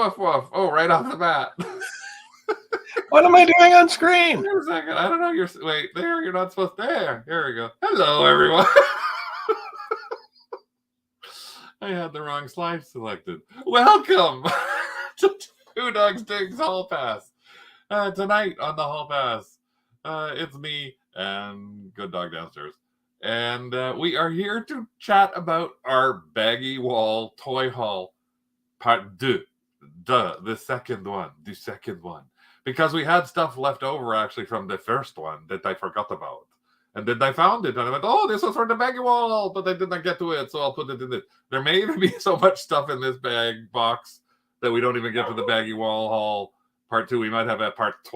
woof woof. Oh, right off the bat. What am I doing on screen? Wait a second. I don't know. Wait, there. You're not supposed to. There. Here we go. Hello, everyone. I had the wrong slide selected. Welcome to Two Dogs Digs Hall Pass. Tonight on the Hall Pass, it's me and Good Dog downstairs. And we are here to chat about our Baggie Wall Toy Haul Part 2. The second one. Because we had stuff left over actually from the first one that I forgot about. And then I found it and I went, oh, this was for the Baggie Wall, but I did not get to it, so I'll put it in this. There may even be so much stuff in this bag box that we don't even get to the Baggie Wall Haul Part 2. We might have a Part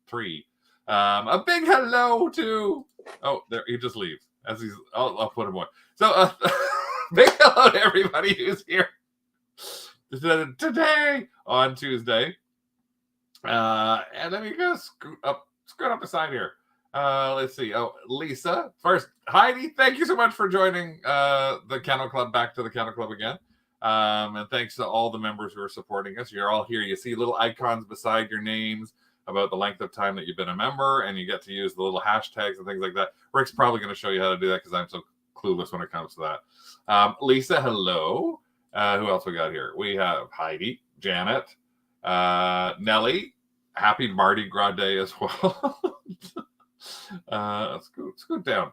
3. A big hello to... Oh, there he just leaves. As he's, I'll put him on. So, big hello to everybody who's here today on Tuesday. And let me go scoot up the side here. Let's see. Oh, Lisa. First, Heidi, thank you so much for joining the Kennel Club, back to the Kennel Club again. And thanks to all the members who are supporting us. You're all here. You see little icons beside your names about the length of time that you've been a member, and you get to use the little hashtags and things like that. Rick's probably going to show you how to do that because I'm so clueless when it comes to that. Lisa, hello. Who else we got here? We have Heidi, Janet, Nellie. Happy Mardi Gras Day as well. Let's go down.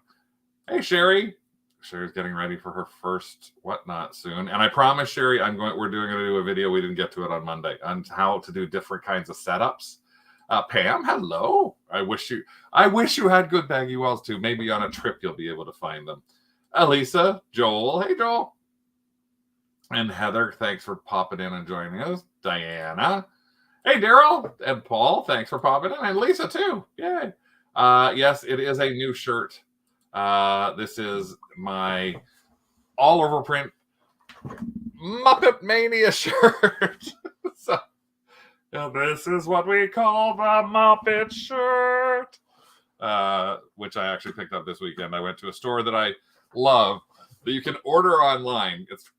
Hey, Sherry. Sherry's getting ready for her first whatnot soon. And I promise, Sherry, we're going to do a video. We didn't get to it on Monday on how to do different kinds of setups. Pam, hello. I wish you had good baggie walls too. Maybe on a trip you'll be able to find them. Elisa, Joel. Hey, Joel. And Heather, thanks for popping in and joining us. Diana. Hey, Daryl and Paul, thanks for popping in. And Lisa, too. Yay. Yes, it is a new shirt. This is my all-over print Muppet Mania shirt. So, this is what we call the Muppet shirt, which I actually picked up this weekend. I went to a store that I love that you can order online. It's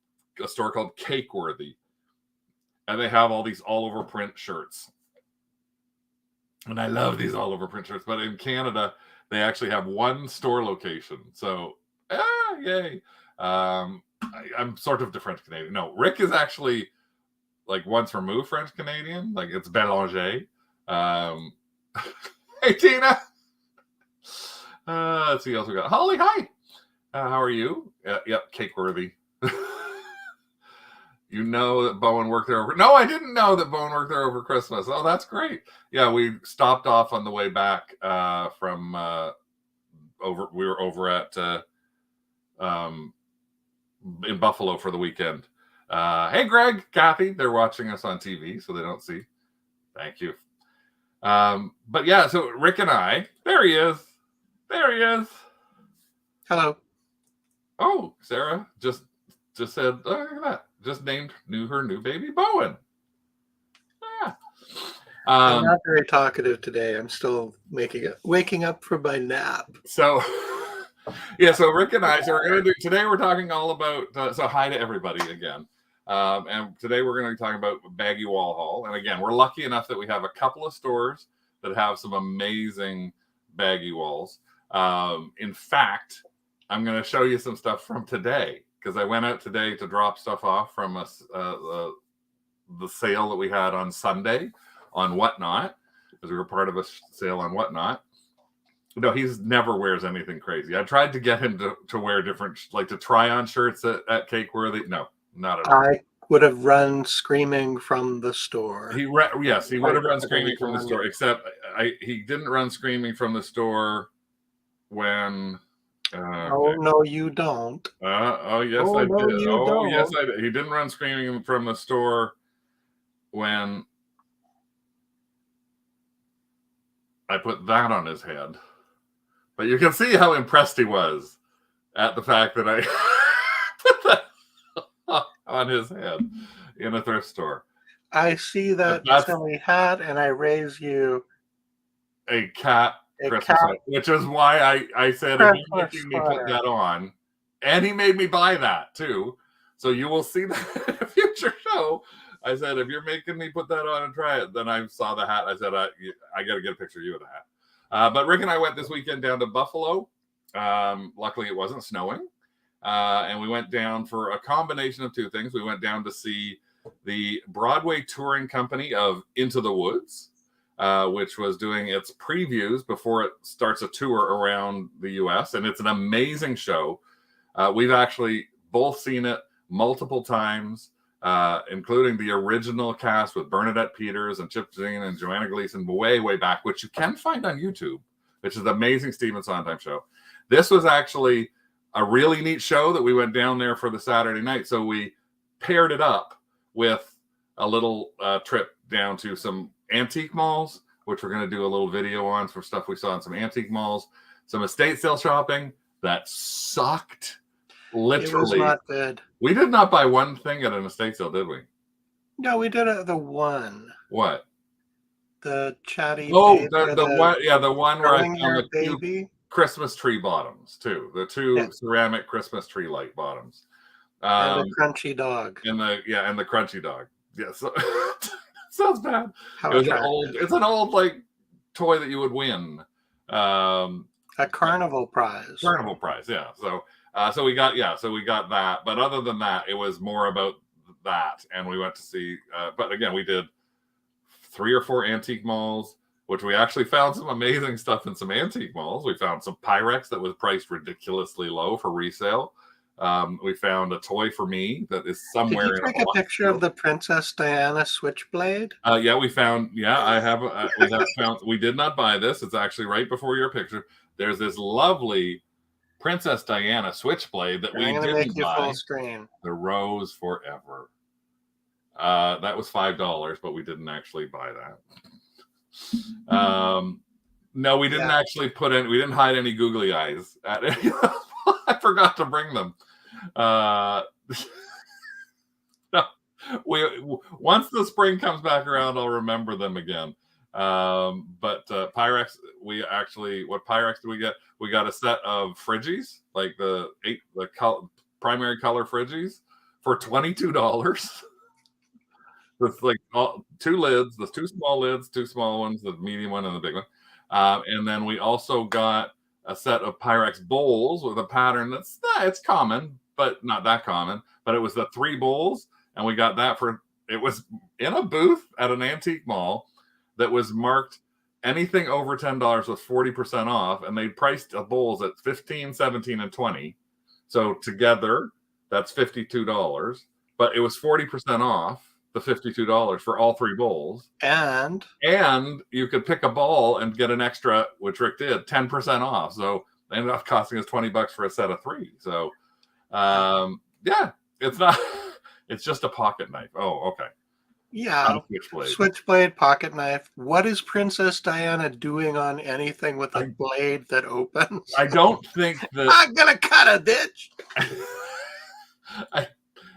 a store called Cakeworthy. And they have all these all-over print shirts. And I love these all-over print shirts. But in Canada, they actually have one store location. So, yay. I'm sort of the French Canadian. No, Rick is actually like once removed French Canadian. Like it's Bélanger. Hey, Tina. Let's see what else we got. Holly, hi. How are you? Yep, Cakeworthy. You know that Bowen worked there over... No, I didn't know that Bowen worked there over Christmas. Oh, that's great. Yeah, we stopped off on the way back from... We were over at... in Buffalo for the weekend. Hey, Greg, Kathy. They're watching us on TV, so they don't see. Thank you. But yeah, so Rick and I... There he is. Hello. Oh, Sarah just said, oh, look at that. Just knew her new baby Bowen. Yeah. I'm not very talkative today. I'm still waking up from my nap. So, yeah. So Rick and I. So we're gonna do today. We're talking all about. So hi to everybody again. And today we're going to be talking about Baggie Wall Haul. And again, we're lucky enough that we have a couple of stores that have some amazing baggie walls. In fact, I'm going to show you some stuff from today. Because I went out today to drop stuff off from the sale that we had on Sunday on Whatnot, because we were part of a sale on Whatnot. No, he's never wears anything crazy. I tried to get him to wear different, like to try on shirts at Cakeworthy. No, not at all. I would have run screaming from the store. Yes, he would have run screaming from the store, except he didn't run screaming from the store when... Oh, no, you don't. Oh, yes, I did. Yes, I did. He didn't run screaming from the store when I put that on his head. But you can see how impressed he was at the fact that I put that on his head in a thrift store. I see that silly hat, and I raise you a cat. Christmas, which is why I said if you're making me put that on, and he made me buy that too. So you will see that in a future show I said, if you're making me put that on and try it, then I saw the hat. I said, I got to get a picture of you with the hat. But Rick and I went this weekend down to Buffalo. Luckily, it wasn't snowing. And we went down for a combination of two things. We went down to see the Broadway touring company of Into the Woods, which was doing its previews before it starts a tour around the U.S. And it's an amazing show. We've actually both seen it multiple times, including the original cast with Bernadette Peters and Chip Zien and Joanna Gleason way, way back, which you can find on YouTube, which is the amazing Stephen Sondheim show. This was actually a really neat show that we went down there for the Saturday night. So we paired it up with a little trip down to some antique malls, which we're going to do a little video on for stuff we saw in some antique malls, some estate sale shopping that sucked. Literally, it was not good. We did not buy one thing at an estate sale, did we? No, we did the one. What? The chatty. Oh, the one. Yeah, the one where I found the baby. Christmas tree bottoms too. The two ceramic Christmas tree light bottoms. And the crunchy dog. And the crunchy dog. Yeah, so sounds bad. It's an old like toy that you would win. A carnival prize. Carnival prize, yeah. So we got that. But other than that, it was more about that. And we went to see but again, we did 3 or 4 antique malls, which we actually found some amazing stuff in some antique malls. We found some Pyrex that was priced ridiculously low for resale. We found a toy for me that is somewhere. Did you take a picture of the Princess Diana switchblade? Yeah, we found. Yeah, I have. We have found. We did not buy this. It's actually right before your picture. There's this lovely Princess Diana switchblade that we didn't make you buy. Full screen. The Rose Forever. That was $5, but we didn't actually buy that. No, we didn't actually put in. We didn't hide any googly eyes at it. I forgot to bring them. No, once the spring comes back around, I'll remember them again. But Pyrex, what Pyrex did we get? We got a set of Frigies, like the primary color Frigies, for $22. With like 2 lids, the 2 small lids, 2 small ones, the medium one and the big one. And then we also got a set of Pyrex bowls with a pattern it's common, but not that common. But it was the 3 bowls, and we got that it was in a booth at an antique mall that was marked anything over $10 was 40% off, and they priced the bowls at $15, $17, and $20. So together, that's $52. But it was 40% off the $52 for all 3 bowls. And you could pick a ball and get an extra, which Rick did, 10% off. So they ended up costing us $20 for a set of 3. So it's not it's just a pocket knife. Oh, okay. Yeah. Switchblade, pocket knife. What is Princess Diana doing on anything with a blade that opens? I don't think that I'm gonna cut a bitch.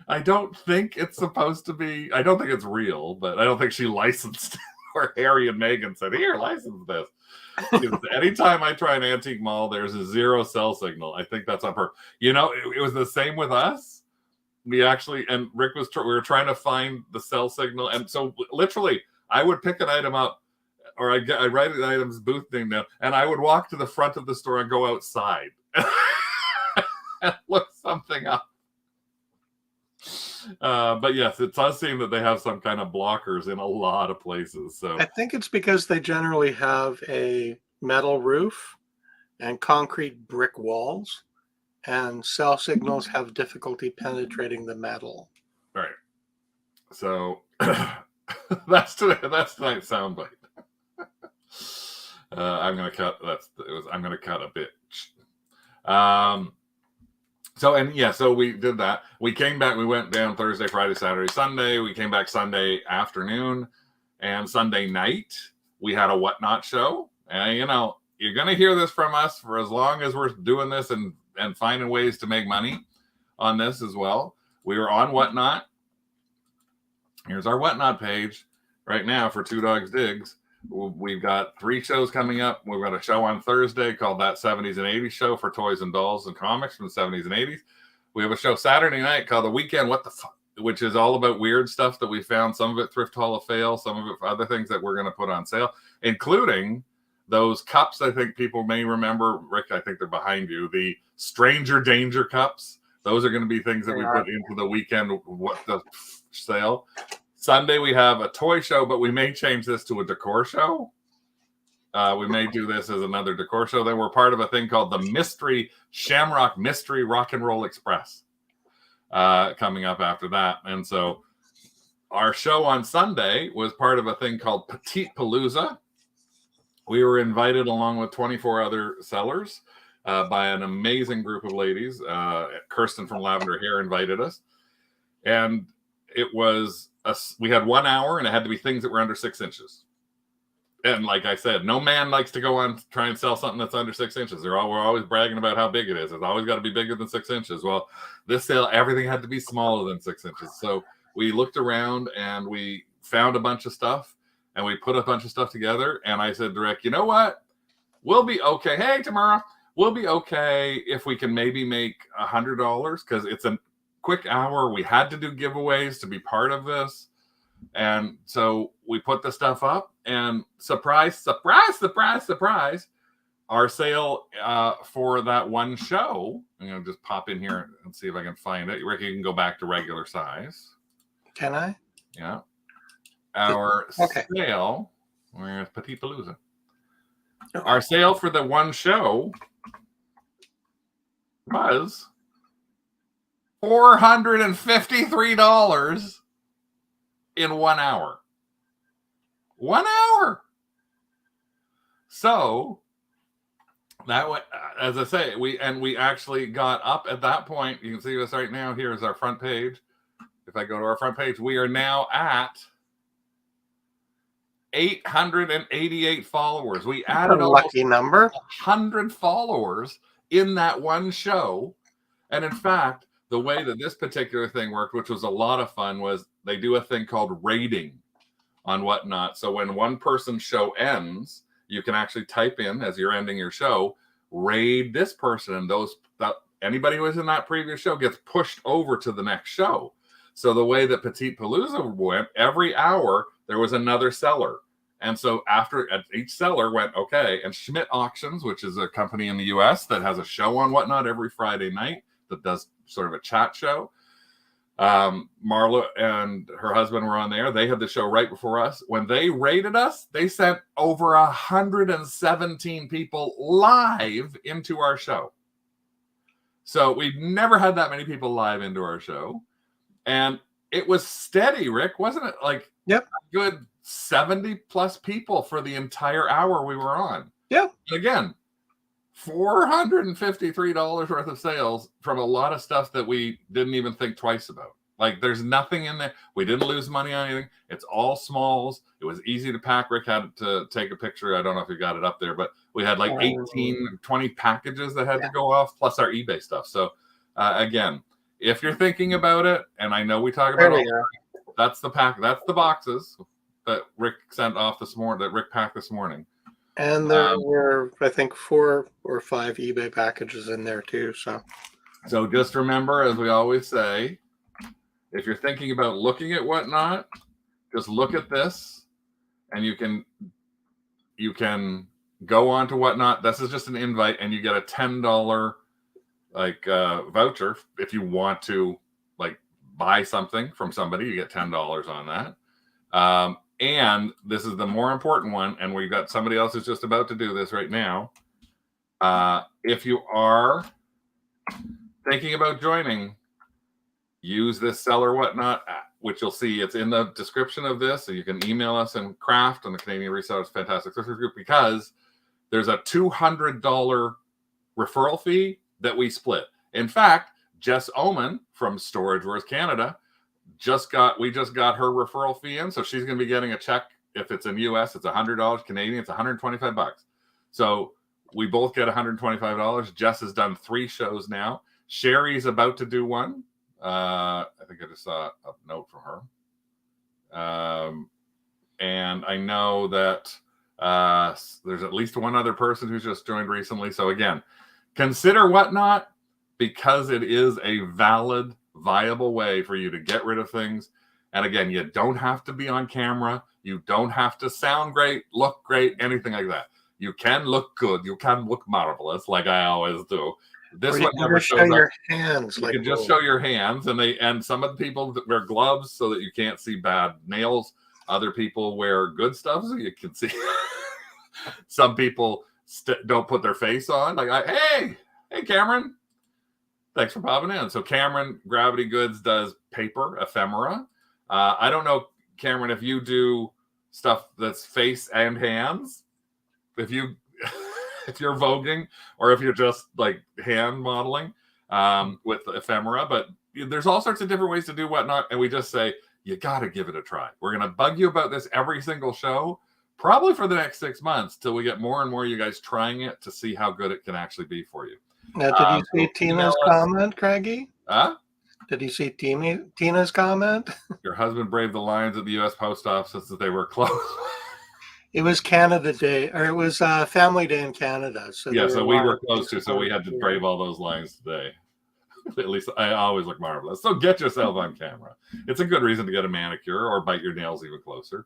I don't think it's supposed to be. I don't think it's real, but I don't think she licensed it, or Harry and Meghan said, "Here, license this." Anytime I try an antique mall, there's a 0 cell signal. I think that's on her. It was the same with us. We actually, and Rick we were trying to find the cell signal, and so literally, I would pick an item up, or I'd write an item's booth name down, and I would walk to the front of the store and go outside and look something up. But yes, it does seem that they have some kind of blockers in a lot of places. So I think it's because they generally have a metal roof and concrete brick walls, and cell signals have difficulty penetrating the metal. Right. So that's tonight's soundbite. I'm gonna cut. I'm gonna cut a bit. So we did that. We came back. We went down Thursday, Friday, Saturday, Sunday. We came back Sunday afternoon, and Sunday night we had a Whatnot show. And you're gonna hear this from us for as long as we're doing this and finding ways to make money on this as well. We were on Whatnot. Here's our Whatnot page right now for Two Dogs Digs. We've got 3 shows coming up. We've got a show on Thursday called That 70s and 80s Show for toys and dolls and comics from the 70s and 80s. We have a show Saturday night called The Weekend What the Fuck. which is all about weird stuff that we found. Some of it Thrift Hall of Fail, some of it for other things that we're going to put on sale, including those cups. I think people may remember, Rick, I think they're behind you, the Stranger Danger cups. Those are going to be things that we put into the weekend the sale. Sunday we have a toy show, but we may change this to a decor show. We may do this as another decor show. Then we're part of a thing called the Mystery Shamrock Mystery Rock and Roll Express coming up after that. And so our show on Sunday was part of a thing called Petite Palooza. We were invited along with 24 other sellers by an amazing group of ladies. Kirsten from Lavender Hair invited us. And it was, we had 1 hour and it had to be things that were under 6 inches. And like I said, no man likes to go on try and sell something that's under 6 inches. We're always bragging about how big it is. It's always got to be bigger than 6 inches. Well, this sale, everything had to be smaller than 6 inches. So we looked around and we found a bunch of stuff and we put a bunch of stuff together. And I said to Rick, you know what? We'll be okay. Hey, tomorrow, we'll be okay if we can maybe make $100 because it's a quick hour. We had to do giveaways to be part of this. And so we put the stuff up and surprise, surprise, surprise, surprise, our sale for that one show. I'm going to just pop in here and see if I can find it. Rick, you can go back to regular size. Can I? Yeah. Our sale, where's Petite Palooza? Okay. Our sale for the one show was $453 in 1 hour. 1 hour. So that way, as I say, we actually got up at that point. You can see us right now. Here's our front page. If I go to our front page, we are now at 888 followers. We added a lucky number, 100 followers in that one show. And in fact, the way that this particular thing worked, which was a lot of fun, was they do a thing called rating on Whatnot. So when one person's show ends, you can actually type in as you're ending your show, raid this person, and anybody who was in that previous show gets pushed over to the next show. So the way that Petite Palooza went, every hour there was another seller. And so after each seller went, okay, and Schmidt Auctions, which is a company in the US that has a show on Whatnot every Friday night that does sort of a chat show. Marla and her husband were on there. They had the show right before us. When they rated us, they sent over 117 people live into our show. So we've never had that many people live into our show. And it was steady, Rick, wasn't it? Like, yep, a good 70 plus people for the entire hour we were on. Yep. Again, $453 worth of sales from a lot of stuff that we didn't even think twice about. Like, there's nothing in there. We didn't lose money on anything. It's all smalls. It was easy to pack. Rick had to take a picture. I don't know if you got it up there, but we had like 18, 20 packages that had to go off, plus our eBay stuff. So again, if you're thinking about it, and I know we talk about it, that's the pack. That's the boxes that Rick sent off this morning, that Rick packed this morning. And there were, I think, 4 or 5 eBay packages in there too. So just remember, as we always say, if you're thinking about looking at Whatnot, just look at this, and you can go on to Whatnot. This is just an invite, and you get a $10 voucher if you want to buy something from somebody. You get $10 on that. And this is the more important one, and we've got somebody else who's just about to do this right now. If you are thinking about joining, use this Seller Whatnot, which you'll see it's in the description of this. So you can email us and Craft on the Canadian Resellers Fantastic Sisters Group, because there's a $200 referral fee that we split. In fact, Jess Oman from Storage Wars Canada we just got her referral fee in, so she's going to be getting a check. If it's in US, it's $100. Canadian, it's $125. So we both get $125. Jess has done 3 shows now. Sherry's about to do one. I think I just saw a note from her. And I know that there's at least one other person who's just joined recently. So again, consider Whatnot, because it is a valid viable way for you to get rid of things. And again, you don't have to be on camera. You don't have to sound great, look great, anything like that. You can look good. You can look marvelous, like I always do. This one never shows up. Your hands. You can just show your hands, and some of the people that wear gloves so that you can't see bad nails. Other people wear good stuff so you can see. Some people don't put their face on. Like, hey, Cameron, thanks for popping in. So Cameron Gravity Goods does paper ephemera. I don't know, Cameron, if you do stuff that's face and hands. If you if you're voguing or if you're just like hand modeling with ephemera, but there's all sorts of different ways to do whatnot, and we just say you got to give it a try. We're gonna bug you about this every single show, probably for the next 6 months, till we get more and more of you guys trying it to see how good it can actually be for you. Now, did you see Tina's comment, Craigie? Huh? Did you see Tina's comment? Your husband braved the lines at the U.S. Post Office that they were closed. It was Canada Day, or it was Family Day in Canada. So yeah, so we were close to, so we had to brave all those lines today. At least I always look marvelous. So get yourself on camera. It's a good reason to get a manicure or bite your nails even closer.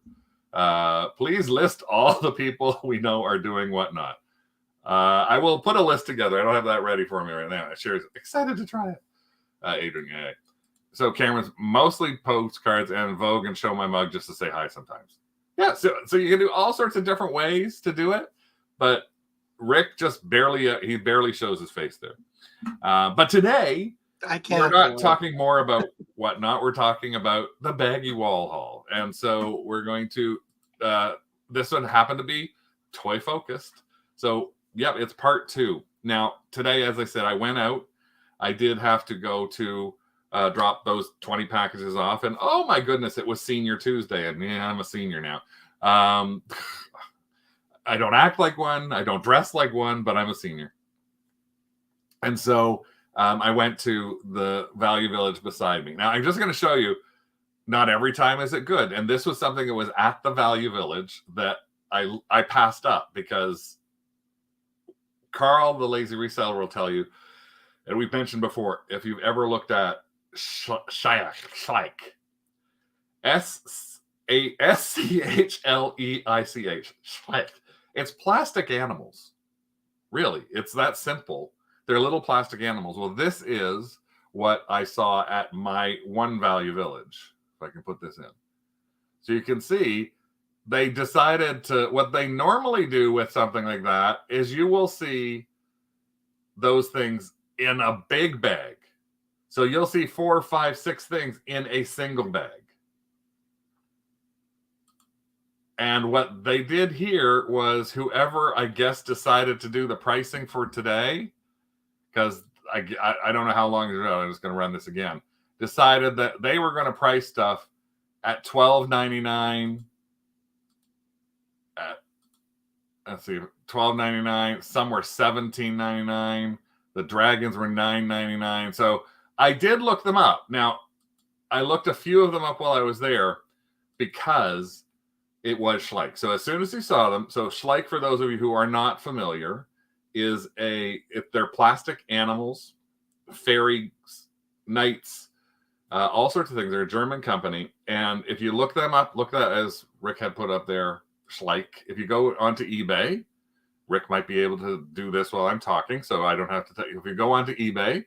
Please list all the people we know are doing whatnot. I will put a list together. I don't have that ready for me right now. Sure is excited to try it. Adrian, yeah. So Cameron's mostly postcards and Vogue and show my mug just to say hi sometimes. Yeah, so you can do all sorts of different ways to do it, but Rick just barely shows his face there. But today, we're not talking more about whatnot. We're talking about the Baggie Wall haul. And so we're going to, this one happened to be toy focused. So, yep, it's part 2. Now, today, as I said, I went out. I did have to go to drop those 20 packages off. And oh my goodness, it was Senior Tuesday. And yeah, I'm a senior now. I don't act like one. I don't dress like one, but I'm a senior. And so I went to the Value Village beside me. Now, I'm just going to show you, not every time is it good. And this was something that was at the Value Village that I passed up because Carl, the lazy reseller, will tell you, and we've mentioned before, if you've ever looked at Schleich, S-C-H-L-E-I-C-H, Schleich, it's plastic animals. Really, it's that simple. They're little plastic animals. Well, this is what I saw at my one Value Village. If I can put this in. So you can see they decided to, what they normally do with something like that is you will see those things in a big bag. So you'll see 4, 5, 6 things in a single bag. And what they did here was whoever, I guess, decided to do the pricing for today, because I don't know how long ago, I'm just going to run this again, decided that they were going to price stuff at $12.99. Let's see, $12.99. Some were $17.99. The dragons were $9.99. So I did look them up. Now, I looked a few of them up while I was there because it was Schleich. So as soon as you saw them, so Schleich, for those of you who are not familiar, is if they're plastic animals, fairy knights, all sorts of things. They're a German company. And if you look them up, look that as Rick had put up there, Schleich. If you go onto eBay, Rick might be able to do this while I'm talking, so I don't have to tell you. If you go onto eBay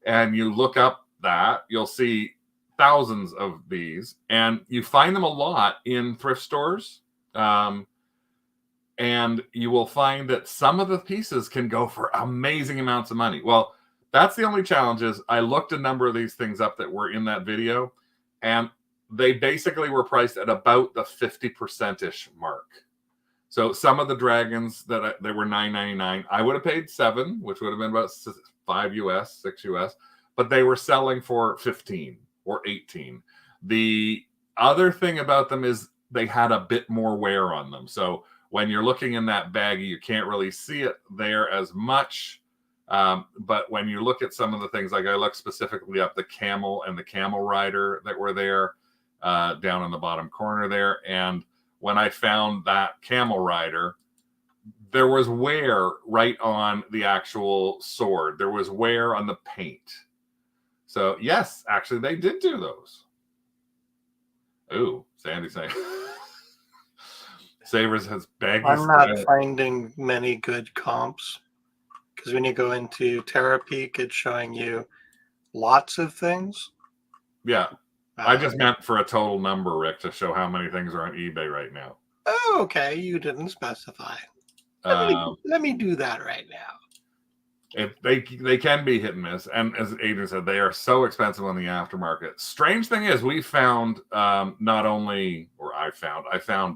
and you look up that, you'll see thousands of these, and you find them a lot in thrift stores. And you will find that some of the pieces can go for amazing amounts of money. Well, that's the only challenge is I looked a number of these things up that were in that video, and they basically were priced at about the 50%-ish mark. So some of the dragons that they were $9.99, I would have paid $7, which would have been about $5 US, $6 US, but they were selling for $15 or $18. The other thing about them is they had a bit more wear on them. So when you're looking in that baggie, you can't really see it there as much. But when you look at some of the things, like I looked specifically up the camel and the camel rider that were there down in the bottom corner there. And when I found that camel rider, there was wear right on the actual sword. There was wear on the paint. So yes, actually they did do those. Ooh, Sandy saying Savers has baggy I'm not style. finding many good comps because when you go into TerraPeak, it's showing you lots of things. Yeah. I just meant for a total number, Rick, to show how many things are on eBay right now. Oh, okay. You didn't specify. Let me do that right now. They can be hit and miss, and as Adrian said, they are so expensive on the aftermarket. Strange thing is, we found not only, or I found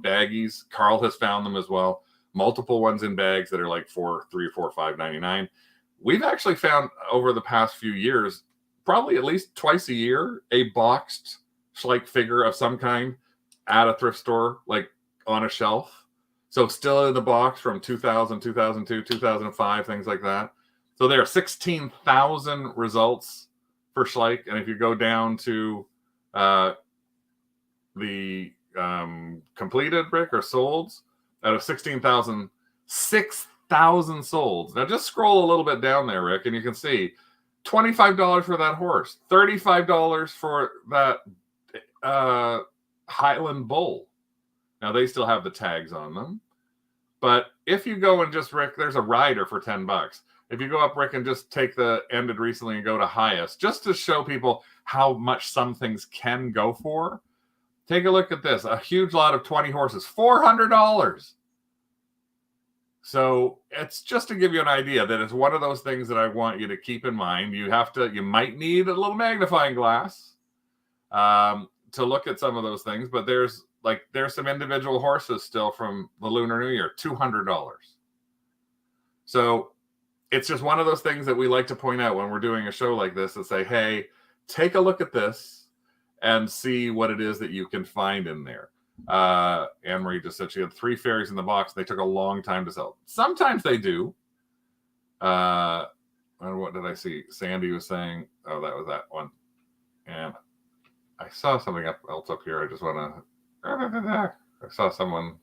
baggies. Carl has found them as well. Multiple ones in bags that are like $3, $4, $5.99. We've actually found over the past few years, probably at least twice a year, a boxed Schleich figure of some kind at a thrift store, like on a shelf. So still in the box from 2000, 2002, 2005, things like that. So there are 16,000 results for Schleich. And if you go down to the completed brick or solds, out of 16,000, 6,000 solds. Now just scroll a little bit down there, Rick, and you can see $25 for that horse, $35 for that Highland bull. Now they still have the tags on them. But if you go and just, Rick, there's a rider for $10. If you go up, Rick, and just take the ended recently and go to highest, just to show people how much some things can go for, take a look at this. A huge lot of 20 horses, $400. So it's just to give you an idea that it's one of those things that I want you to keep in mind. You might need a little magnifying glass to look at some of those things, but there's some individual horses still from the Lunar New Year, $200. So it's just one of those things that we like to point out when we're doing a show like this and say, hey, take a look at this and see what it is that you can find in there. Anne-Marie just said she had 3 fairies in the box. They took a long time to sell. Sometimes they do. What did I see? Sandy was saying, oh, that was that one. And I saw something else up here. I just want to... I saw someone.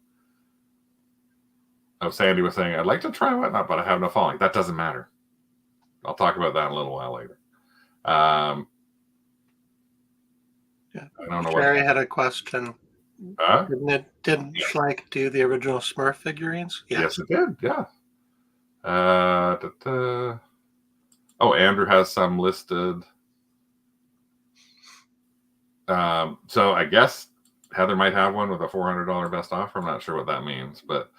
Oh, Sandy was saying, I'd like to try whatnot, but I have no falling. That doesn't matter. I'll talk about that in a little while later. Yeah. I don't know. Sherry had a question. Huh? Didn't Schleich do the original Smurf figurines? Yes, it did. Yeah. Oh, Andrew has some listed. So I guess Heather might have one with a $400 best offer. I'm not sure what that means, but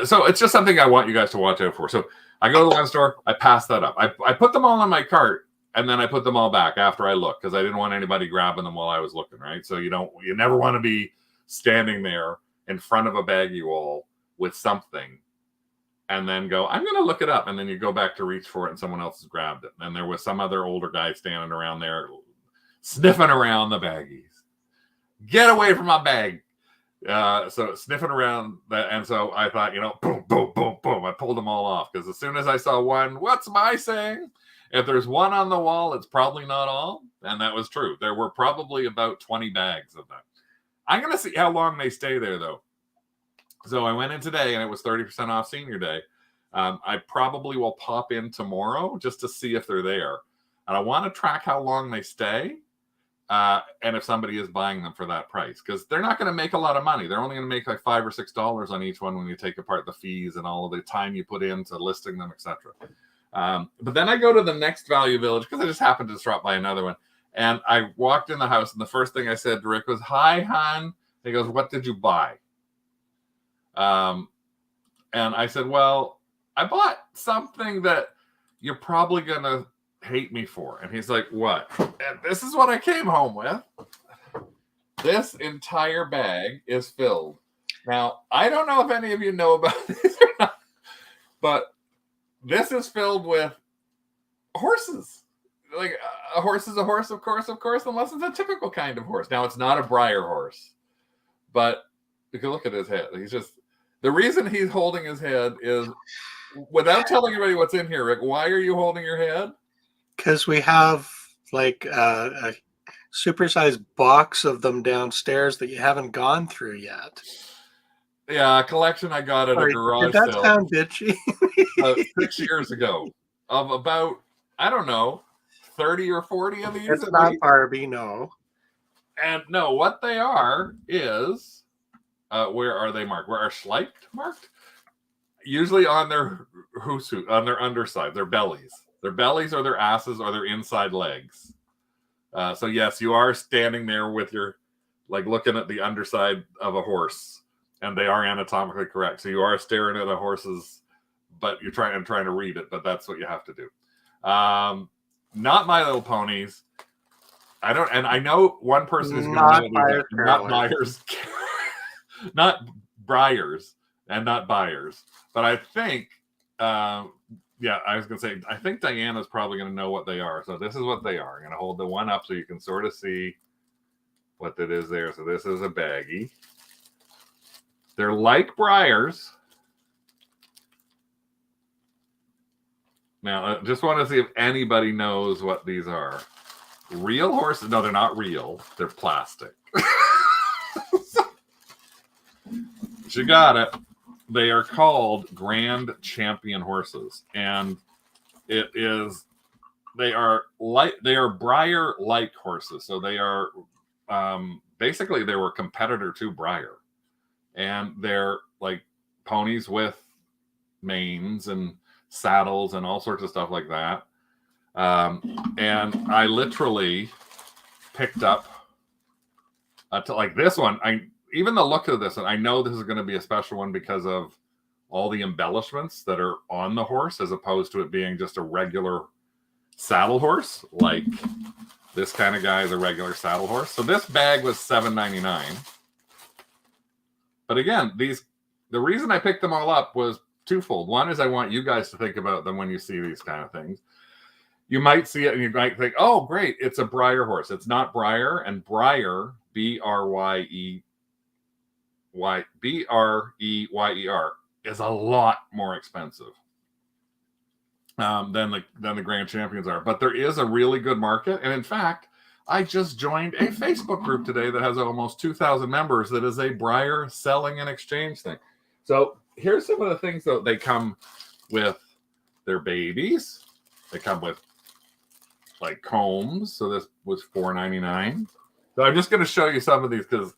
so it's just something I want you guys to watch out for. So I go to the one store, I pass that up. I put them all in my cart, and then I put them all back after I look because I didn't want anybody grabbing them while I was looking, right? So you never want to be standing there in front of a baggie wall with something and then go, I'm going to look it up. And then you go back to reach for it and someone else has grabbed it. And there was some other older guy standing around there sniffing around the baggies. Get away from my bag. So sniffing around that. And so I thought, boom, boom, boom, boom. I pulled them all off because as soon as I saw one, what's my saying? If there's one on the wall, it's probably not all. And that was true. There were probably about 20 bags of them. I'm going to see how long they stay there, though. So I went in today, and it was 30% off Senior Day. I probably will pop in tomorrow just to see if they're there. And I want to track how long they stay and if somebody is buying them for that price. Because they're not going to make a lot of money. They're only going to make like $5 or $6 on each one when you take apart the fees and all of the time you put into listing them, etc. But then I go to the next Value Village because I just happened to drop by another one. And I walked in the house, and the first thing I said to Rick was, hi, hon. He goes, what did you buy? And I said, well, I bought something that you're probably going to hate me for. And he's like, what? And this is what I came home with. This entire bag is filled. Now, I don't know if any of you know about this or not, but this is filled with horses. Like a horse is a horse, of course, unless it's a typical kind of horse. Now, it's not a Breyer horse, but you can look at his head. The reason he's holding his head is, without telling everybody what's in here, Rick, why are you holding your head? Because we have like a supersized box of them downstairs that you haven't gone through yet. Yeah, a collection I got at a garage sale. Did that sound bitchy? 6 years ago of about, I don't know, 30 or 40 of these. It's not Barbie, no. And no, what they are is, where are they marked? Where are Schleich marked? Usually on their hooshoot, on their underside, their bellies. Their bellies or their asses or their inside legs. So yes, you are standing there with your, like looking at the underside of a horse, and they are anatomically correct. So you are staring at the horses, but you're trying to read it, but that's what you have to do. Not My Little Ponies. I don't, and I know one person who's going to know these, not Myers, not Briars, and not Byers. But I think, yeah, I was going to say, I think Diana's probably going to know what they are. So this is what they are. I'm going to hold the one up so you can sort of see what that is there. So this is a baggie. They're like Briars. Now, I just want to see if anybody knows what these are. Real horses? No, they're not real. They're plastic. She got it. They are called Grand Champion horses, and it is. They are Breyer-like horses. So they are basically they were a competitor to Breyer, and they're like ponies with manes and saddles and all sorts of stuff like that. And I literally picked up like this one. Even the look of this, and I know this is going to be a special one because of all the embellishments that are on the horse, as opposed to it being just a regular saddle horse. Like this kind of guy is a regular saddle horse. So this bag was $7.99. But again, the reason I picked them all up was twofold. One is I want you guys to think about them when you see these kind of things. You might see it and you might think, oh, great, it's a Breyer horse. It's not Breyer, and Breyer, B-R-E-Y-E-R, is a lot more expensive than the Grand Champions are. But there is a really good market. And in fact, I just joined a Facebook group today that has almost 2,000 members that is a Breyer selling and exchange thing. So here's some of the things that they come with. Their babies. They come with like combs. So this was $4.99. So I'm just going to show you some of these because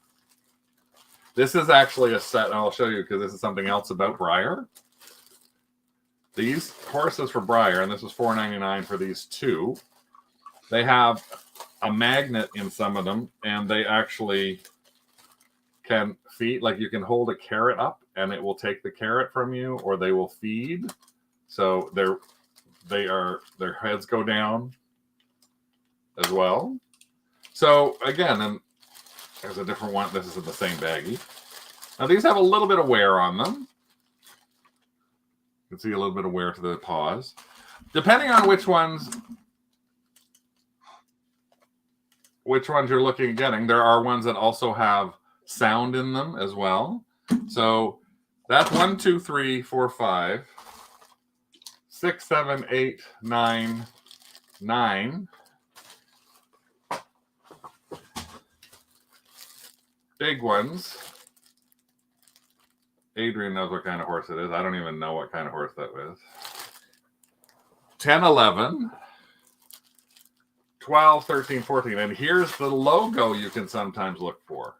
this is actually a set, and I'll show you because this is something else about Breyer. These horses for Breyer, and this was $4.99 for these two. They have a magnet in some of them, and they actually can feed. Like you can hold a carrot up, and it will take the carrot from you, or they will feed. So their heads go down as well. So again, and there's a different one. This is in the same baggie. Now these have a little bit of wear on them. You can see a little bit of wear to the paws. Depending on which ones you're looking at getting, there are ones that also have sound in them as well. So that's 1, 2, 3, 4, 5, 6, 7, 8, 9, 9. Big ones. Adrian knows what kind of horse it is. I don't even know what kind of horse that was. 10, 11, 12, 13, 14. And here's the logo you can sometimes look for.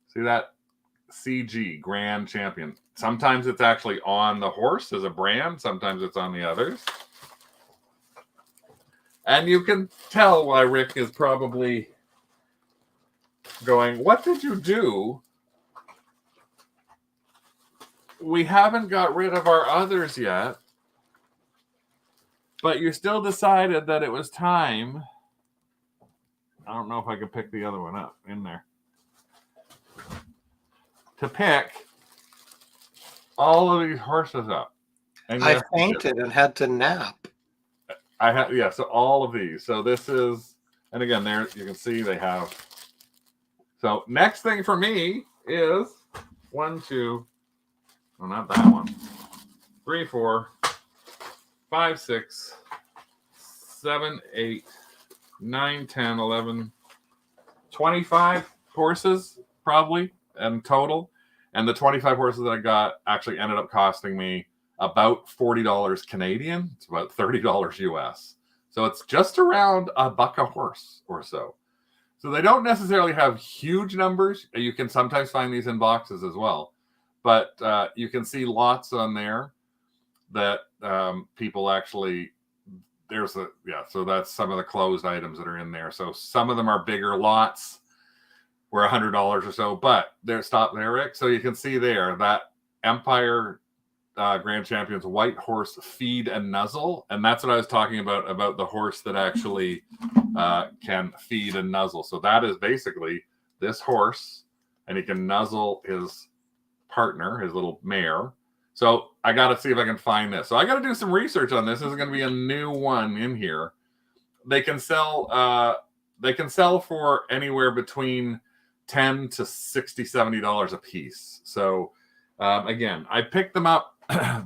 See that? CG, Grand Champion. Sometimes it's actually on the horse as a brand. Sometimes it's on the others. And you can tell why Rick is probably going, what did you do? We haven't got rid of our others yet, but you still decided that it was time. I don't know if I can pick the other one up in there. To pick all of these horses up. And I fainted and had to nap. So all of these. So this is, and again, there you can see they have. So next thing for me is 1, 2, no, not that one. 3, 4, 5, 6, 7, 8, 9, 10, 11, 25 horses probably in total. And the 25 horses that I got actually ended up costing me about $40 Canadian. It's about $30 US. So it's just around $1 a horse or so. So they don't necessarily have huge numbers. You can sometimes find these in boxes as well. But you can see lots on there that people actually, so that's some of the closed items that are in there. So some of them are bigger lots, were $100 or so, but they're stop there, Rick. So you can see there that Empire Grand Champions white horse feed and nuzzle, and that's what I was talking about the horse that actually can feed and nuzzle. So that is basically this horse, and he can nuzzle his partner, his little mare. So I got to see if I can find this. So I got to do some research on this. This is going to be a new one in here. They can sell for anywhere between $10 to $60, $70 a piece. So again, I picked them up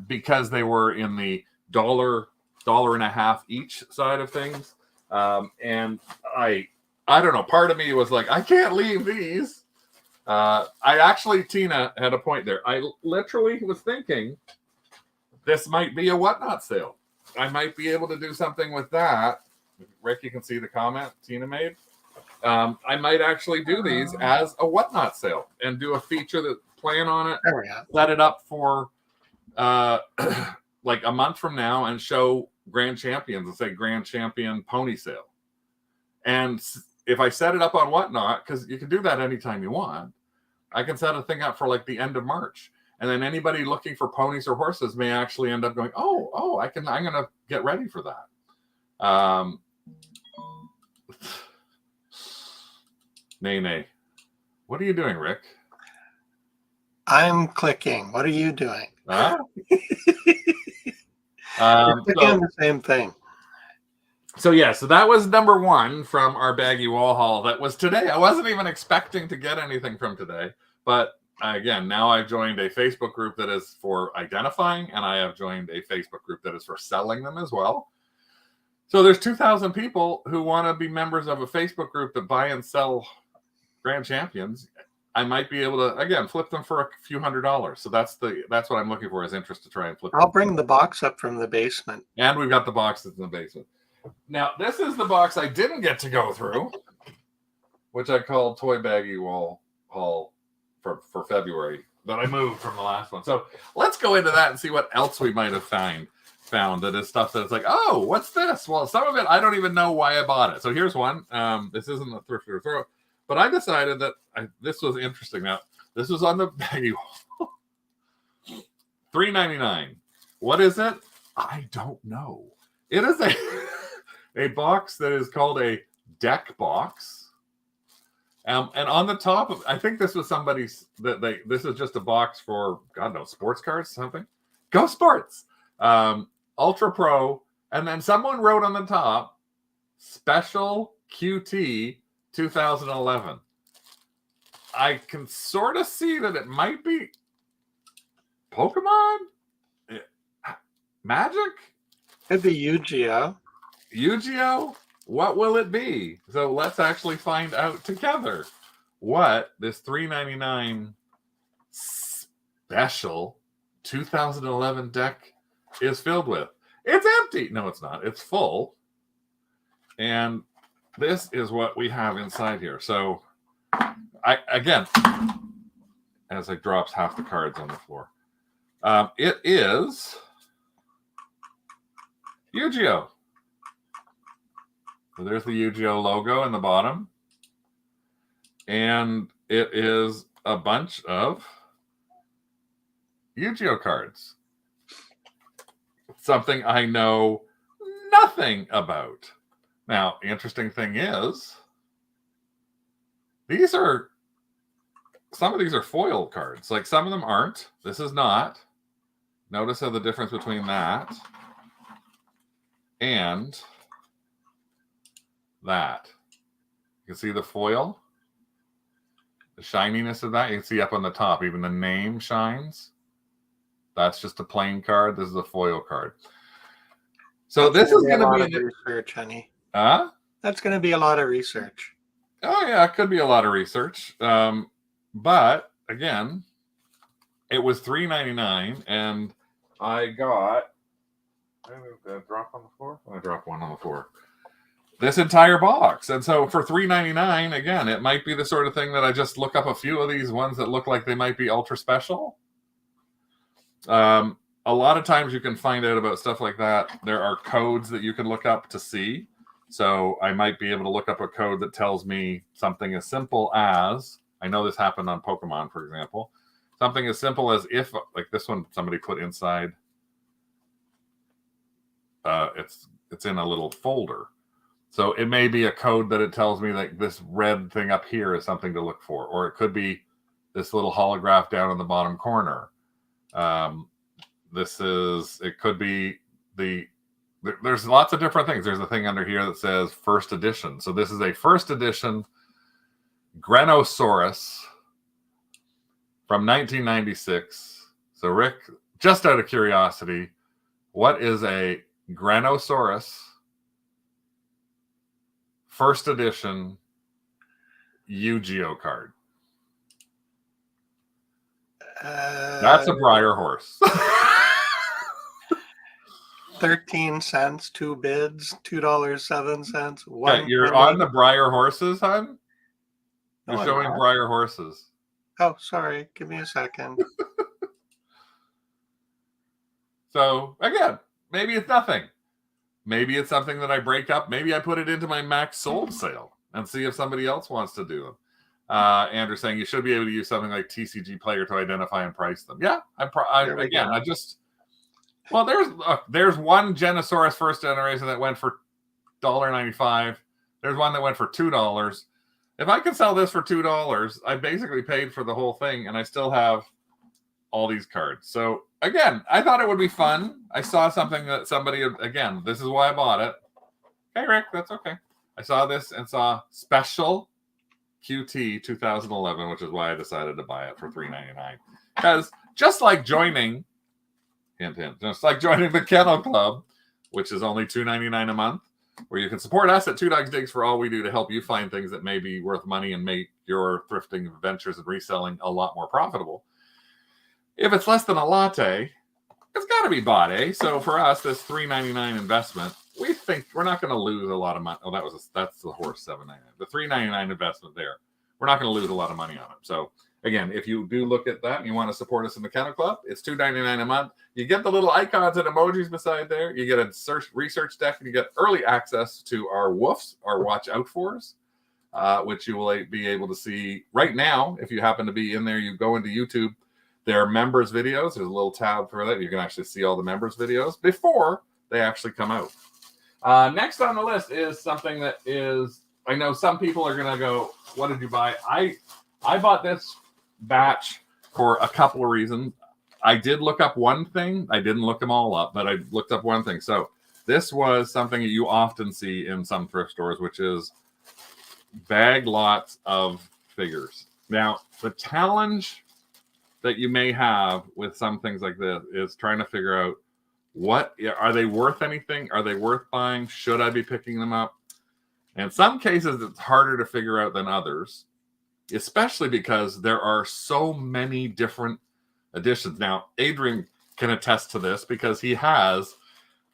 because they were in the dollar and a half each side of things. And I don't know, part of me was like, I can't leave these. Tina had a point there. I literally was thinking this might be a whatnot sale. I might be able to do something with that. Rick, you can see the comment Tina made. I might actually do these as a whatnot sale and do a feature that plan on it, set it up for like a month from now and show Grand Champions and say Grand Champion pony sale. And if I set it up on whatnot, because you can do that anytime you want, I can set a thing up for like the end of March. And then anybody looking for ponies or horses may actually end up going, I'm going to get ready for that. Nay. What are you doing, Rick? I'm clicking. What are you doing? Huh? You're clicking on the same thing. So that was number one from our Baggie Wall haul. That was today. I wasn't even expecting to get anything from today. But again, now I've joined a Facebook group that is for identifying, and I have joined a Facebook group that is for selling them as well. So there's 2,000 people who want to be members of a Facebook group that buy and sell Grand Champions. I might be able to, again, flip them for a few $100s. So that's what I'm looking for, is interest to try and flip them. I'll bring the box up from the basement. And we've got the boxes in the basement. Now, this is the box I didn't get to go through, which I called Toy Baggie Wall haul for February, that I moved from the last one. So let's go into that and see what else we might have found that is stuff that's like, oh, what's this? Well, some of it, I don't even know why I bought it. So here's one. This isn't a thrift or throw, but I decided that this was interesting. Now, this was on the Baggie Wall. $3.99. What is it? I don't know. It is a box that is called a deck box. And on the top of, I think this was somebody's, this is just a box for, God knows, sports cards, something. Go Sports! Ultra Pro. And then someone wrote on the top, Special QT 2011. I can sort of see that it might be Pokemon? Magic? Could be Yu-Gi-Oh! Yu-Gi-Oh? What will it be? So let's actually find out together what this $3.99 special 2011 deck is filled with. It's empty. No, it's not. It's full. And this is what we have inside here. So, again, as it drops half the cards on the floor, it is Yu-Gi-Oh! So there's the Yu-Gi-Oh! Logo in the bottom. And it is a bunch of Yu-Gi-Oh! Cards. Something I know nothing about. Now, the interesting thing is, some of these are foil cards. Like, some of them aren't. This is not. Notice how the difference between that and that. You can see the foil, the shininess of that. You can see up on the top, even the name shines. That's just a plain card. This is a foil card. So this is going to be research, honey. Huh? That's going to be a lot of research. Oh yeah, it could be a lot of research. But again, it was $3.99, and I got. Did I drop on the floor? I dropped one on the floor. this entire box. And so for $3.99, again, it might be the sort of thing that I just look up a few of these ones that look like they might be ultra special. A lot of times you can find out about stuff like that. There are codes that you can look up to see. So I might be able to look up a code that tells me something as simple as, I know this happened on Pokemon, for example, something as simple as if, like this one, somebody put inside, it's in a little folder. So it may be a code that it tells me like this red thing up here is something to look for, or it could be this little holograph down in the bottom corner. It could be there's lots of different things. There's a thing under here that says first edition. So this is a first edition Granosaurus from 1996. So Rick, just out of curiosity, what is a Granosaurus first edition Yu-Gi-Oh card? That's a Briar horse. 13 cents, 2 bids, $2.07. Okay, you're on the Briar horses, hon? You're showing Briar horses. Oh, sorry. Give me a second. So, again, maybe it's nothing. Maybe it's something that I break up. Maybe I put it into my max sold sale and see if somebody else wants to do them. Andrew's saying you should be able to use something like TCG Player to identify and price them. Yeah, there's one Genosaurus first generation that went for $1.95. There's one that went for $2. If I could sell this for $2, I basically paid for the whole thing, and I still have all these cards. So again, I thought it would be fun. I saw something that somebody, again, this is why I bought it. Hey, Rick, that's okay. I saw this and saw Special QT 2011, which is why I decided to buy it for $3.99. Because just like joining, hint, hint, just like joining the Kennel Club, which is only $2.99 a month, where you can support us at Two Dogs Digs for all we do to help you find things that may be worth money and make your thrifting ventures and reselling a lot more profitable. If it's less than a latte, it's got to be bought, eh? So for us, this $3.99 investment, we think we're not going to lose a lot of money. Oh, that's the horse $7.99. The $3.99 investment there, we're not going to lose a lot of money on it. So again, if you do look at that and you want to support us in the Kennel Club, it's $2.99 a month. You get the little icons and emojis beside there. You get a research deck, and you get early access to our WOOFs, our Watch Out Fors, which you will be able to see right now. If you happen to be in there, you go into YouTube. There are members videos. There's a little tab for that. You can actually see all the members videos before they actually come out. Next on the list is something that is, I know some people are going to go, what did you buy? I bought this batch for a couple of reasons. I did look up one thing. I didn't look them all up, but I looked up one thing. So this was something that you often see in some thrift stores, which is bag lots of figures. Now, the challenge that you may have with some things like this is trying to figure out, what are they worth anything? Are they worth buying? Should I be picking them up? In some cases, it's harder to figure out than others, especially because there are so many different editions. Now, Adrian can attest to this because he has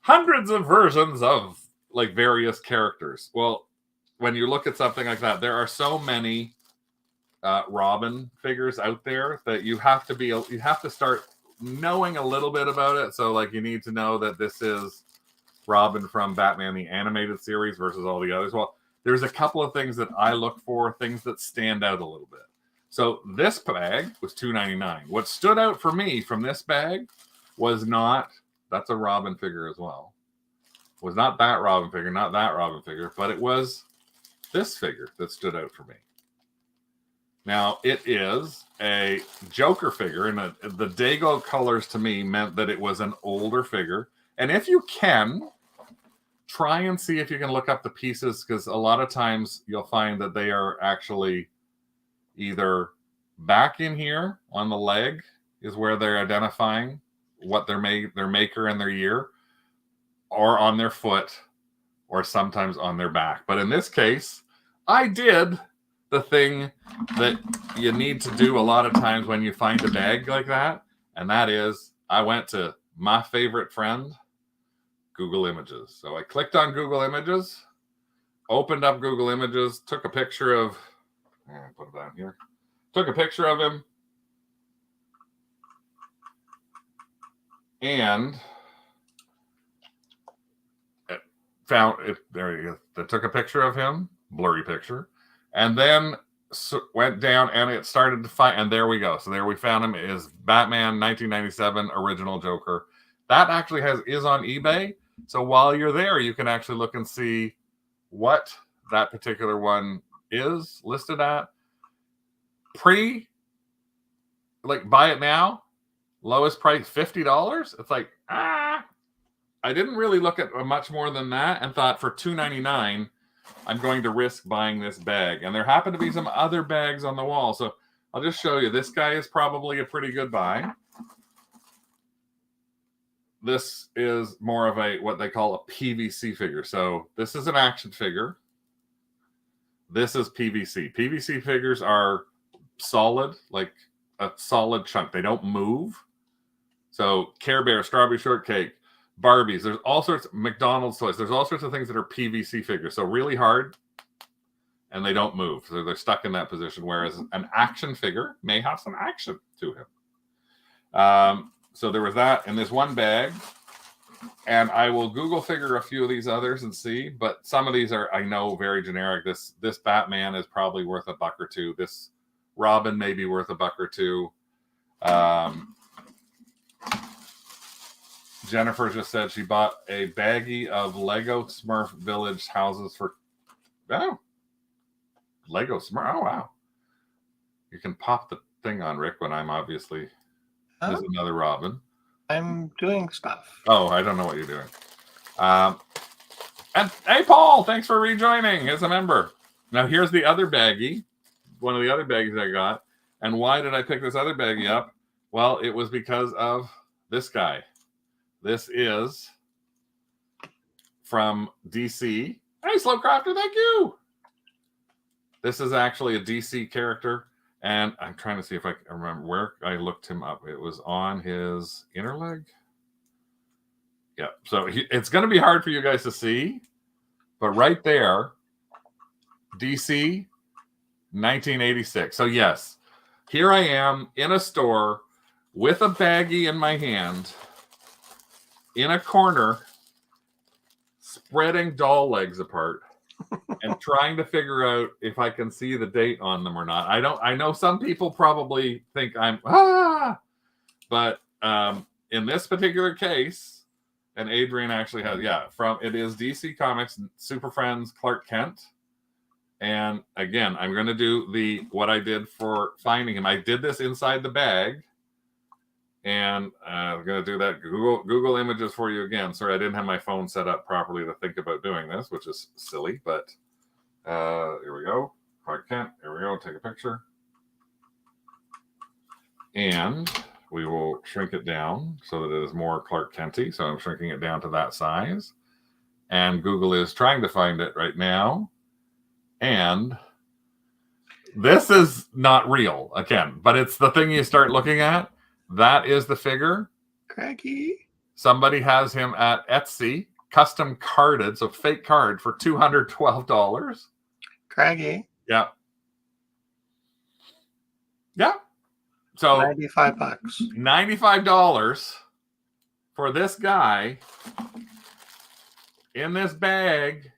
hundreds of versions of like various characters. Well, when you look at something like that, there are so many Robin figures out there that you have to start knowing a little bit about it. So like you need to know that this is Robin from Batman the Animated Series versus all the others. Well, there's a couple of things that I look for, things that stand out a little bit. So this bag was $2.99. What stood out for me from this bag was not, that's a Robin figure as well, was not that Robin figure, not that Robin figure, but it was this figure that stood out for me. Now, it is a Joker figure, and the Dago colors to me meant that it was an older figure. And if you can, try and see if you can look up the pieces, because a lot of times you'll find that they are actually either back in here on the leg is where they're identifying what their maker and their year, or on their foot, or sometimes on their back. But in this case, I did the thing that you need to do a lot of times when you find a bag like that, and that is I went to my favorite friend, Google Images. So I clicked on Google Images, opened up Google Images, took a picture of, put it down here, took a picture of him, and found it. There he is. They took a picture of him, blurry picture, and then went down and it started to find. And there we go. So there we found him. Is Batman 1997 original Joker. That actually is on eBay. So while you're there, you can actually look and see what that particular one is listed at. Buy it now, lowest price $50. It's like, I didn't really look at much more than that and thought for $2.99, I'm going to risk buying this bag. And there happen to be some other bags on the wall. So I'll just show you. This guy is probably a pretty good buy. This is more of what they call a PVC figure. So this is an action figure. This is PVC. PVC figures are solid, like a solid chunk. They don't move. So Care Bear, Strawberry Shortcake, Barbies, there's all sorts of McDonald's toys. There's all sorts of things that are PVC figures. So really hard, and they don't move. So they're stuck in that position, whereas an action figure may have some action to him. So there was that in this one bag. And I will Google figure a few of these others and see. But some of these are, I know, very generic. This Batman is probably worth $1 or $2. This Robin may be worth $1 or $2. Jennifer just said she bought a baggie of Lego Smurf Village houses for Lego Smurf. Oh, wow. You can pop the thing on, Rick, when I'm obviously... There's another Robin. I'm doing stuff. Oh, I don't know what you're doing. And hey, Paul, thanks for rejoining as a member. Now, here's the other baggie. One of the other baggies I got. And why did I pick this other baggie up? Well, it was because of this guy. This is from DC. Hey, Slowcrafter, thank you. This is actually a DC character. And I'm trying to see if I can remember where I looked him up. It was on his inner leg. Yeah. So it's going to be hard for you guys to see. But right there, DC 1986. So yes, here I am in a store with a baggie in my hand, in a corner, spreading doll legs apart and trying to figure out if I can see the date on them or not. I know some people probably think I'm but in this particular case, and Adrian actually has, it is DC Comics Super Friends Clark Kent. And again, I'm going to do what I did for finding him. I did this inside the bag. And I'm going to do that Google Images for you again. Sorry, I didn't have my phone set up properly to think about doing this, which is silly. But here we go. Clark Kent. Here we go. Take a picture. And we will shrink it down so that it is more Clark Kenty. So I'm shrinking it down to that size. And Google is trying to find it right now. And this is not real, again. But it's the thing you start looking at. That is the figure. Craggy. Somebody has him at Etsy, custom carded, so fake card for $212. Craggy. Yeah. Yeah. So $95. $95 for this guy in this bag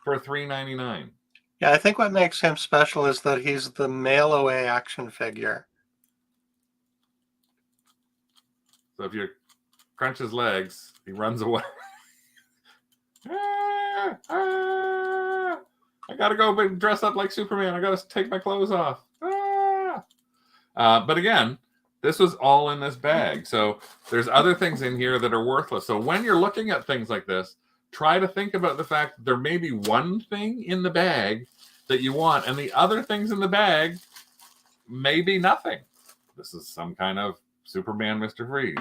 for $3.99. Yeah, I think what makes him special is that he's the mail away action figure. So if you crunch his legs, he runs away. I gotta go dress up like Superman. I gotta take my clothes off. But again, this was all in this bag. So there's other things in here that are worthless. So when you're looking at things like this, try to think about the fact that there may be one thing in the bag that you want, and the other things in the bag may be nothing. This is some kind of Superman Mr. Freeze.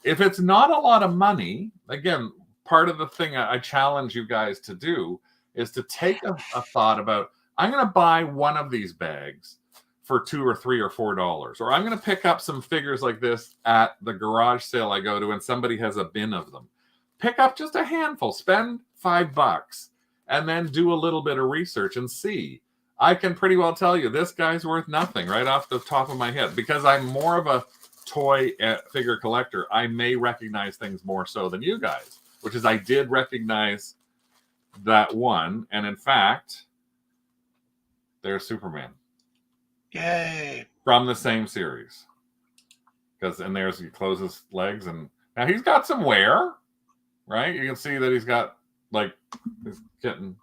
If it's not a lot of money, again, part of the thing I challenge you guys to do is to take a thought about, I'm going to buy one of these bags for $2 or $3 or $4, or I'm going to pick up some figures like this at the garage sale I go to and somebody has a bin of them. Pick up just a handful, spend $5 and then do a little bit of research and see. I can pretty well tell you this guy's worth nothing right off the top of my head, because I'm more of a toy figure collector. I may recognize things more so than you guys, which is I did recognize that one. And in fact, there's Superman. Yay. From the same series. And there's, he closes legs, and now he's got some wear, right? You can see that he's got, like, he's getting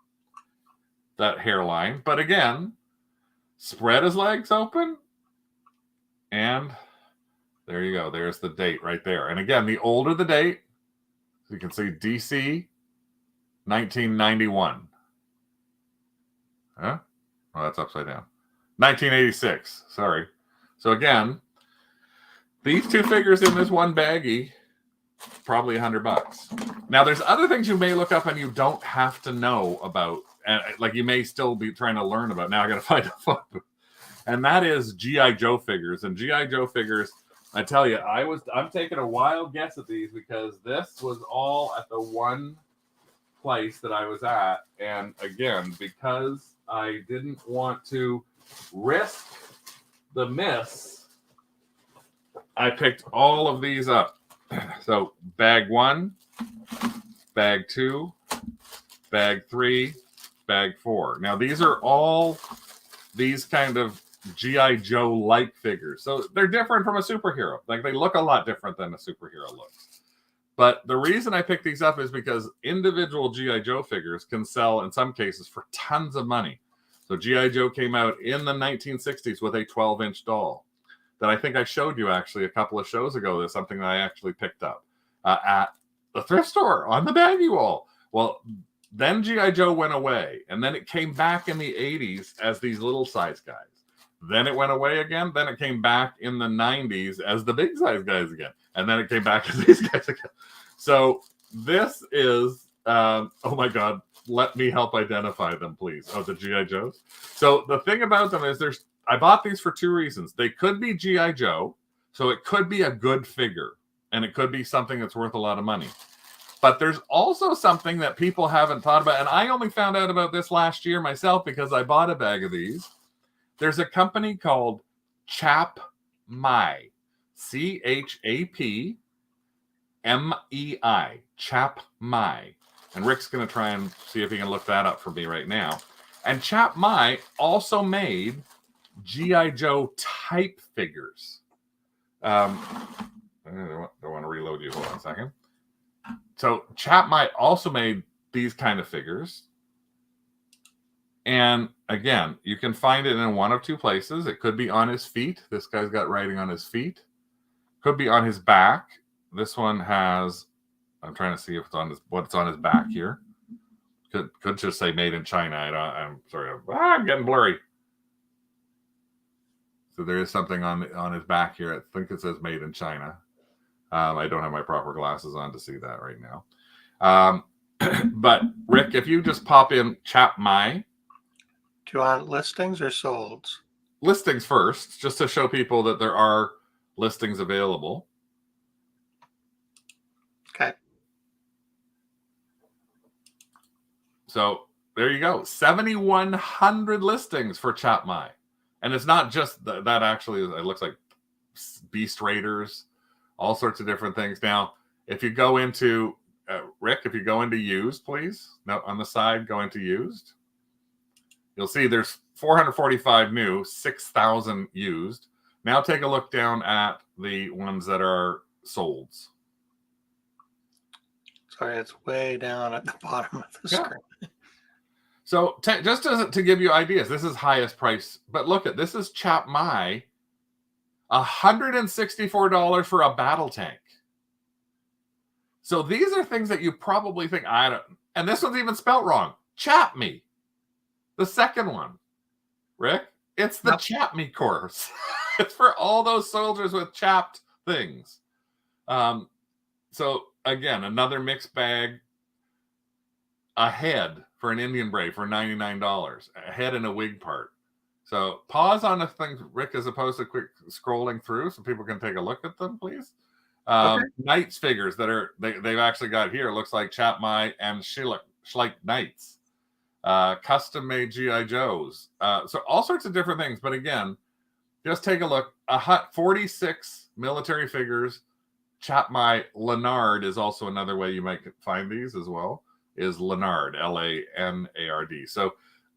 that hairline. But again, spread his legs open, and there you go. There's the date right there. And again, the older the date, you can see DC 1991. Huh? Oh, that's upside down. 1986. Sorry. So again, these two figures in this one baggie, probably $100. Now, there's other things you may look up and you don't have to know about, and like you may still be trying to learn about. Now I got to find a photo, and that is GI Joe figures. And GI Joe figures, I tell you, I'm taking a wild guess at these because this was all at the one place that I was at, and again, because I didn't want to risk the miss, I picked all of these up. So bag 1, bag 2, bag 3, bag 4. Now these are all these kind of GI Joe like figures. So they're different from a superhero. Like they look a lot different than a superhero looks. But the reason I picked these up is because individual GI Joe figures can sell in some cases for tons of money. So GI Joe came out in the 1960s with a 12-inch doll that I think I showed you actually a couple of shows ago. There's something that I actually picked up at the thrift store on the Baggie Wall. Well, then GI Joe went away, and then it came back in the 80s as these little size guys. Then it went away again. Then it came back in the 90s as the big size guys again. And then it came back as these guys again. So this is, oh my God, let me help identify them, please. Oh, the GI Joes. So the thing about them is I bought these for two reasons. They could be GI Joe, so it could be a good figure, and it could be something that's worth a lot of money. But there's also something that people haven't thought about, and I only found out about this last year myself because I bought a bag of these. There's a company called Chap Mai, ChapMei, Chap Mai. And Rick's going to try and see if he can look that up for me right now. And Chap Mai also made GI Joe type figures. I don't want to reload you. Hold on a second. So Chap Mai also made these kind of figures. And again, you can find it in one of two places. It could be on his feet. This guy's got writing on his feet. Could be on his back. This one has, I'm trying to see if it's on what's on his back here. Could just say made in China. I'm sorry. I'm getting blurry. So there is something on his back here. I think it says made in China. I don't have my proper glasses on to see that right now. But Rick, if you just pop in Chap Mai. Do you want listings or solds? Listings first, just to show people that there are listings available. Okay. So there you go. 7,100 listings for Chap Mai. And it's not just that actually, it looks like Beast Raiders, all sorts of different things. Now, if you go into, Rick, if you go into used, please. No, on the side, go into used. You'll see there's 445 new, 6,000 used. Now take a look down at the ones that are solds. Sorry, it's way down at the bottom of the screen. So just to give you ideas, this is highest price. But look at this is Chap Mai, $164 for a battle tank. So these are things that you probably think I don't. And this one's even spelt wrong. Chap Me. The second one, Rick, it's the Chap Me course. It's for all those soldiers with chapped things. So again, another mixed bag. A head for an Indian braid for $99. A head and a wig part. So pause on the things, Rick, as opposed to quick scrolling through so people can take a look at them, please. Okay. Knights figures that are they've actually got here. Looks like Chap Mai and Schleich Knights. custom made GI Joes. So all sorts of different things. But again, just take a look. 46 military figures. Chapmy Leonard is also another way you might find these as well. Is Leonard, Lanard. So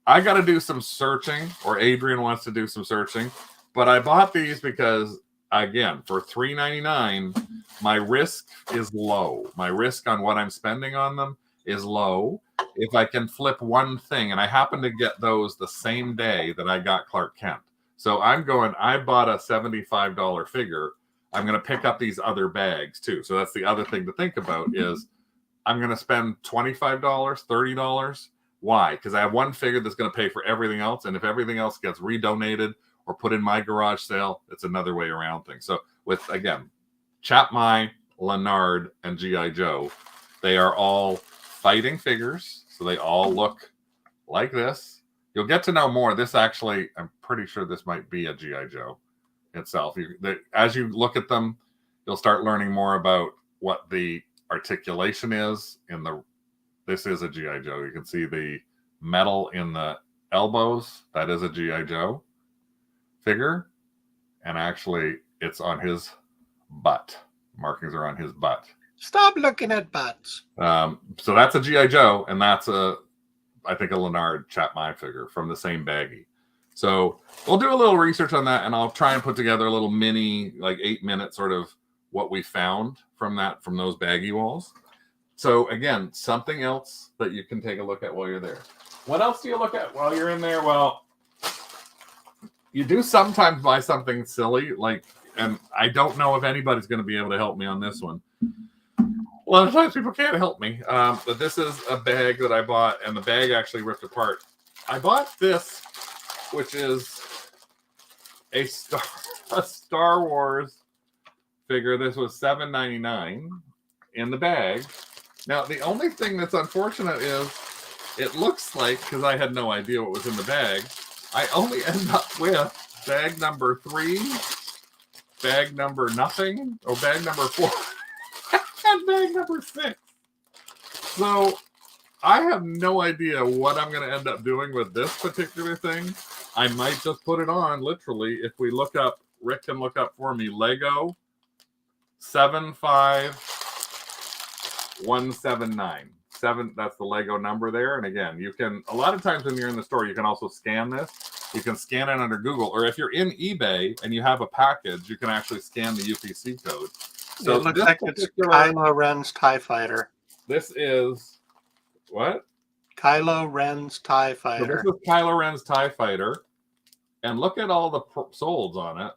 I got to do some searching, or Adrian wants to do some searching. But I bought these because, again, for $3.99, my risk is low. My risk on what I'm spending on them is low. If I can flip one thing, and I happen to get those the same day that I got Clark Kent. So I bought a $75 figure. I'm going to pick up these other bags too. So that's the other thing to think about is I'm going to spend $25, $30. Why? Because I have one figure that's going to pay for everything else. And if everything else gets redonated or put in my garage sale, it's another way around things. So with, again, Chapmy, Leonard, and G.I. Joe, they are all fighting figures. So they all look like this. You'll get to know more. This actually, I'm pretty sure this might be a G.I. Joe itself. As you look at them, you'll start learning more about what the articulation is in the. This is a G.I. Joe. You can see the metal in the elbows. That is a G.I. Joe figure. And actually, it's on his butt. Markings are on his butt. Stop looking at butts. So that's a G.I. Joe, and that's I think a Leonard Chapmy figure from the same baggie. So we'll do a little research on that, and I'll try and put together a little mini, like 8-minute sort of what we found from those baggie walls. So again, something else that you can take a look at while you're there. What else do you look at while you're in there? Well, you do sometimes buy something silly, like, and I don't know if anybody's going to be able to help me on this one. A lot of times people can't help me, but this is a bag that I bought, and the bag actually ripped apart. I bought this, which is a Star Wars figure. This was $7.99 in the bag. Now, the only thing that's unfortunate is it looks like, because I had no idea what was in the bag, I only end up with bag number 3, bag number nothing, or bag number 4, and bag number 6. So I have no idea what I'm going to end up doing with this particular thing. I might just put it on, literally. If we look up, Rick can look up for me, Lego 75179. 7, that's the Lego number there. And again, you can, a lot of times when you're in the store, you can also scan this. You can scan it under Google, or if you're in eBay and you have a package, you can actually scan the UPC code. So it looks like it's Kylo Ren's TIE Fighter. This is what? Kylo Ren's TIE Fighter. So this is Kylo Ren's TIE Fighter. And look at all the solds on it.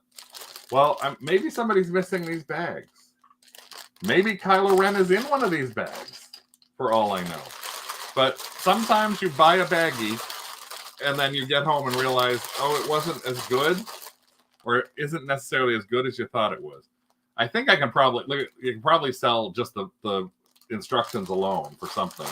Well, maybe somebody's missing these bags. Maybe Kylo Ren is in one of these bags, for all I know. But sometimes you buy a baggie, and then you get home and realize, oh, it wasn't as good, or it isn't necessarily as good as you thought it was. I think I can probably, you can probably sell just the instructions alone for something.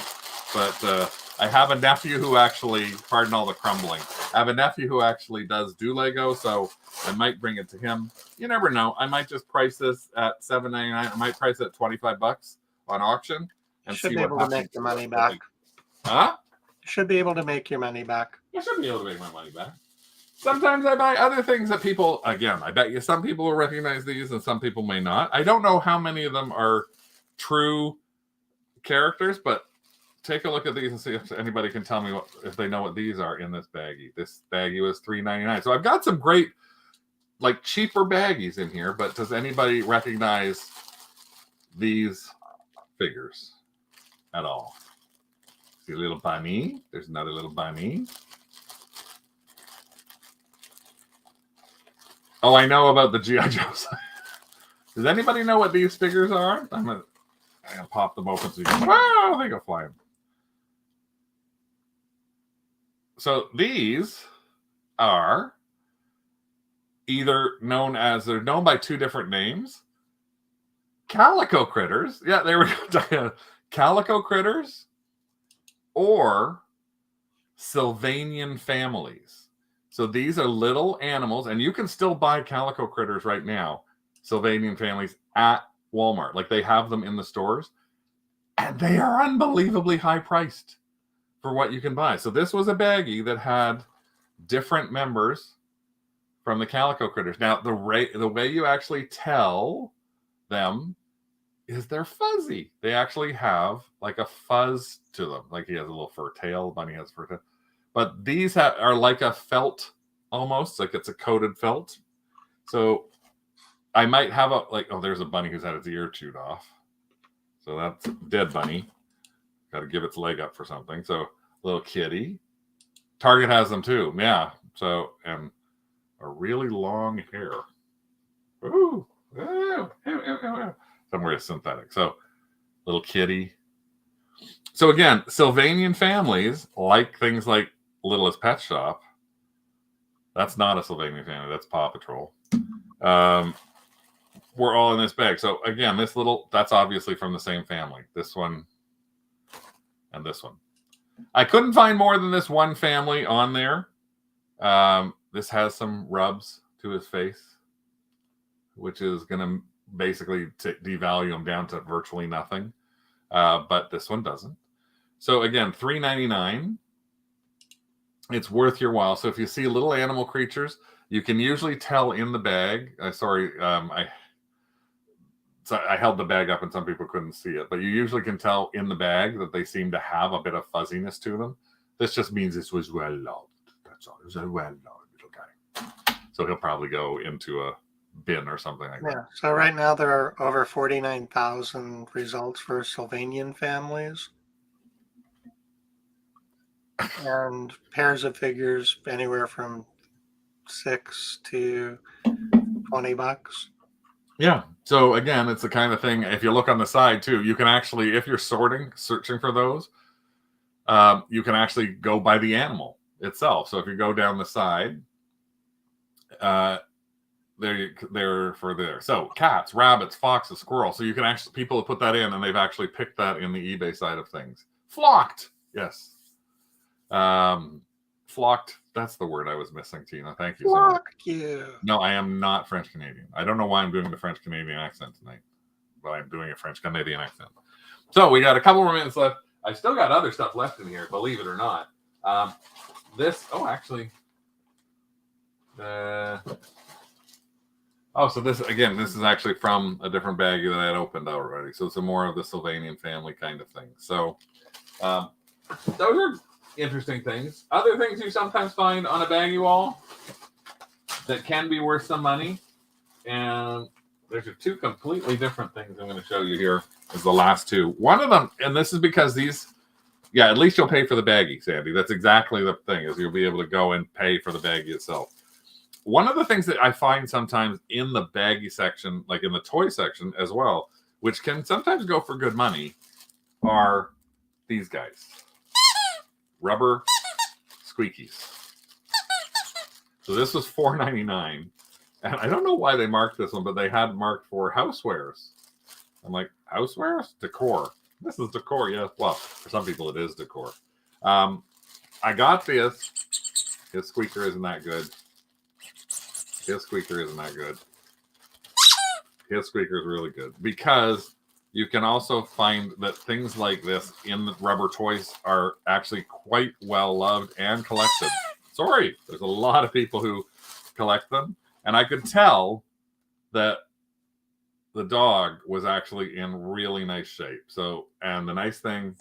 But I have a nephew who actually, pardon all the crumbling, I have a nephew who actually does do Lego, so I might bring it to him. You never know. I might just price this at $7.99. I might price it at $25 on auction and should see be what able happens. to make your money back. Huh? Should be able to make your money back. I should be able to make my money back. Sometimes I buy other things that people, again, I bet you some people will recognize these and some people may not. I don't know how many of them are true characters, but take a look at these and see if anybody can tell me if they know what these are in this baggie. This baggie was $3.99. So I've got some great, like, cheaper baggies in here, but does anybody recognize these figures at all? See a little bunny. There's another little bunny. Oh, I know about the G.I. Joes. Does anybody know what these figures are? I'm gonna pop them open so you can. Wow, they go flying. So these are either known as, they're known by 2 different names. Calico Critters. Yeah, there we go. Calico Critters or Sylvanian Families. So these are little animals, and you can still buy Calico Critters right now, Sylvanian Families, at Walmart. Like, they have them in the stores, and they are unbelievably high priced for what you can buy. So this was a baggie that had different members from the calico critters. Now, the way you actually tell them is they're fuzzy. They actually have like a fuzz to them. Like he has a little fur tail, bunny has fur tail. But these are like a felt almost, like it's a coated felt. So I might have there's a bunny who's had its ear chewed off. So that's dead bunny. Got to give its leg up for something. So little kitty. Target has them too. Yeah. So, and a really long hair. Ooh. Somewhere synthetic. So little kitty. So again, Sylvanian families like things like Littlest Pet Shop. That's not a Sylvanian family. That's Paw Patrol. We're all in this bag. So again, that's obviously from the same family. This one and this one. I couldn't find more than this one family on there. This has some rubs to his face, which is going to basically devalue him down to virtually nothing. But this one doesn't. So again, $3.99. It's worth your while. So if you see little animal creatures, you can usually tell in the bag. I held the bag up and some people couldn't see it, but you usually can tell in the bag that they seem to have a bit of fuzziness to them. This just means this was well loved. That's all. It was a well loved little guy. So he'll probably go into a bin or something like that. So right now there are over 49,000 results for Sylvanian families. And pairs of figures anywhere from $6 to $20. Yeah. So again, it's the kind of thing, if you look on the side too, you can actually, if you're searching for those, you can actually go by the animal itself. So if you go down the side, they're for there. So cats, rabbits, foxes, squirrels. So you can actually, people have put that in and they've actually picked that in the eBay side of things. Flocked. Yes. Flocked. That's the word I was missing, Tina. Thank you so much. You. No, I am not French Canadian. I don't know why I'm doing the French Canadian accent tonight, but I'm doing a French Canadian accent. So we got a couple more minutes left. I still got other stuff left in here, believe it or not. So this is actually from a different baggie that I had opened already. So it's more of the Sylvanian family kind of thing. So those are interesting things. Other things you sometimes find on a baggie wall that can be worth some money. And there's two completely different things I'm going to show you here is the last two. One of them, and this is because at least you'll pay for the baggie, Sandy. That's exactly the thing, is you'll be able to go and pay for the baggie itself. One of the things that I find sometimes in the baggie section, like in the toy section as well, which can sometimes go for good money, are these guys. Rubber squeakies. So this was $4.99. And I don't know why they marked this one, but they had marked for housewares. I'm like, housewares? Decor. This is decor, yes. Well, for some people it is decor. I got this. His squeaker isn't that good. His squeaker isn't that good. His squeaker is really good. Because you can also find that things like this in the rubber toys are actually quite well loved and collected. Sorry, there's a lot of people who collect them. And I could tell that the dog was actually in really nice shape. So, and the nice thing,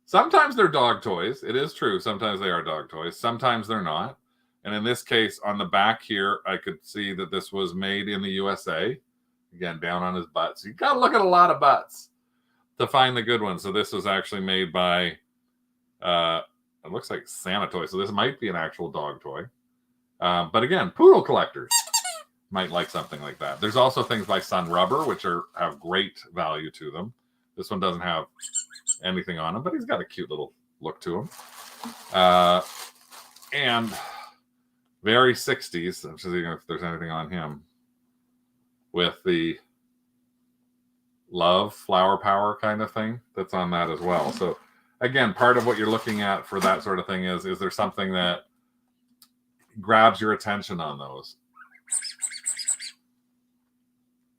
sometimes they're dog toys. It is true. Sometimes they are dog toys. Sometimes they're not. And in this case, on the back here, I could see that this was made in the USA. Again, down on his butt. So you got to look at a lot of butts to find the good ones. So this was actually made by, it looks like Santa Toy. So this might be an actual dog toy. But again, poodle collectors might like something like that. There's also things by Sun Rubber, which have great value to them. This one doesn't have anything on him, but he's got a cute little look to him. And very 60s. I'm just thinking if there's anything on him with the love, flower power kind of thing that's on that as well. So again, part of what you're looking at for that sort of thing is there something that grabs your attention on those?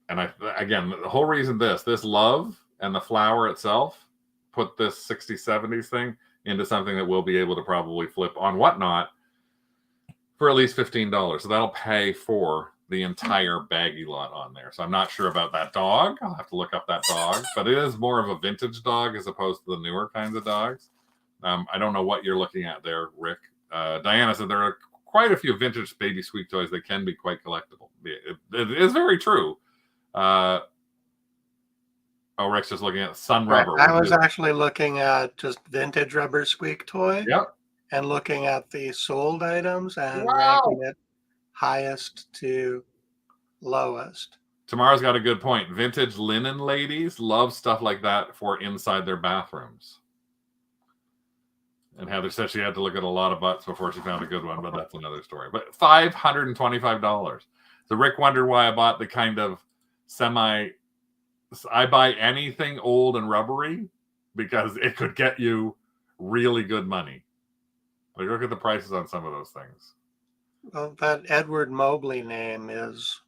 And again, the whole reason this love and the flower itself put this 60s, 70s thing into something that we'll be able to probably flip on Whatnot for at least $15. So that'll pay for the entire baggie lot on there. So I'm not sure about that dog. I'll have to look up that dog, but it is more of a vintage dog as opposed to the newer kinds of dogs. I don't know what you're looking at there, Rick. Diana said there are quite a few vintage baby squeak toys that can be quite collectible. It is very true. Rick's just looking at Sun Right. Rubber. I was actually looking at just vintage rubber squeak toy. Yep. And looking at the sold items and Wow. ranking it highest to lowest. Tamara's got a good point. Vintage linen ladies love stuff like that for inside their bathrooms. And Heather said she had to look at a lot of butts before she found a good one, but that's another story. But $525. So Rick wondered why I bought the kind of I buy anything old and rubbery because it could get you really good money. Like, look at the prices on some of those things. Well, that Edward Mobley name is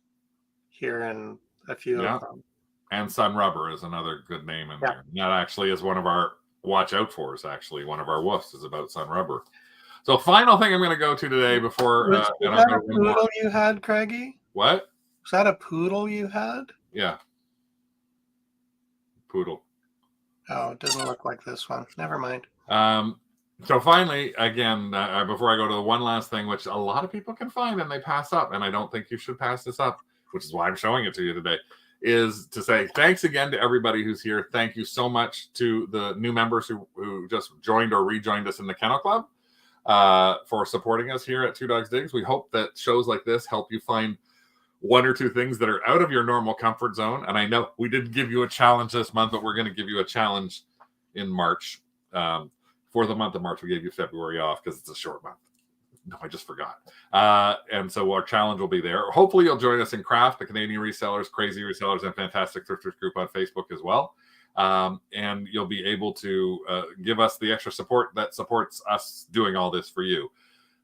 here in a few of them. And Sun Rubber is another good name in there. That actually is one of our watch out fors, actually. One of our woofs is about Sun Rubber. So final thing I'm going to go to today before... Was that a poodle you had, Craigie? What? Was that a poodle you had? Yeah. Poodle. Oh, it doesn't look like this one. Never mind. So finally, again, before I go to the one last thing, which a lot of people can find and they pass up, and I don't think you should pass this up, which is why I'm showing it to you today, is to say thanks again to everybody who's here. Thank you so much to the new members who just joined or rejoined us in the Kennel Club for supporting us here at Two Dogs Digs. We hope that shows like this help you find one or two things that are out of your normal comfort zone. And I know we didn't give you a challenge this month, but we're going to give you a challenge in March. For the month of March, we gave you February off because it's a short month. No, I just forgot. And so our challenge will be there. Hopefully you'll join us in Craft, the Canadian Resellers, Crazy Resellers, and Fantastic Thrifters group on Facebook as well. And you'll be able to give us the extra support that supports us doing all this for you.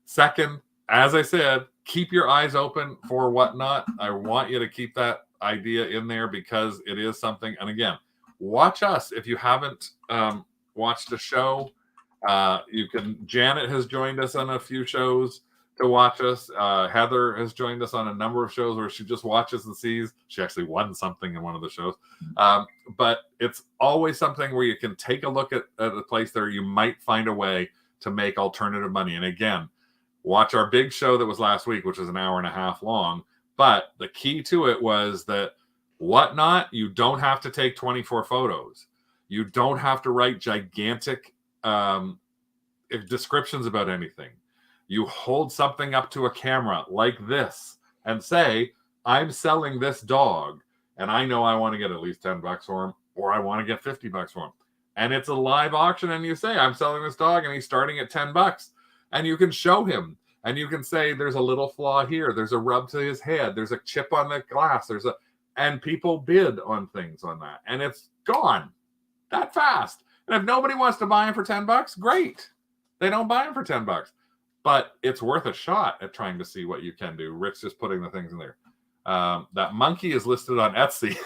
Second, as I said, keep your eyes open for Whatnot. I want you to keep that idea in there because it is something. And again, watch us. If you haven't watched the show, Janet has joined us on a few shows to watch us. Heather has joined us on a number of shows where she just watches and sees. She actually won something in one of the shows. But it's always something where you can take a look at a place there. You might find a way to make alternative money. And again, watch our big show that was last week, which was an hour and a half long. But the key to it was that Whatnot, you don't have to take 24 photos. You don't have to write gigantic descriptions about anything. You hold something up to a camera like this and say, I'm selling this dog and I know I want to get at least $10 for him, or I want to get $50 for him. And it's a live auction and you say, I'm selling this dog and he's starting at $10. And you can show him and you can say, there's a little flaw here. There's a rub to his head. There's a chip on the glass. And people bid on things on that. And it's gone that fast. And if nobody wants to buy him for $10, great. They don't buy him for $10. But it's worth a shot at trying to see what you can do. Rick's just putting the things in there. That monkey is listed on Etsy.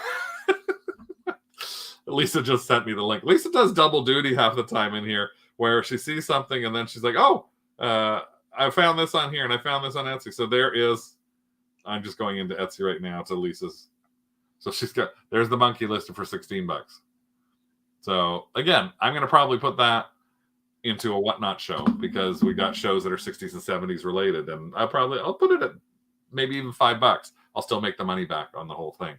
Lisa just sent me the link. Lisa does double duty half the time in here, where she sees something and then she's like, oh, I found this on here and I found this on Etsy. So there is, I'm just going into Etsy right now to Lisa's. So there's the monkey listed for $16. So again, I'm going to probably put that into a Whatnot show because we got shows that are 60s and 70s related. And I'll put it at maybe even $5. I'll still make the money back on the whole thing.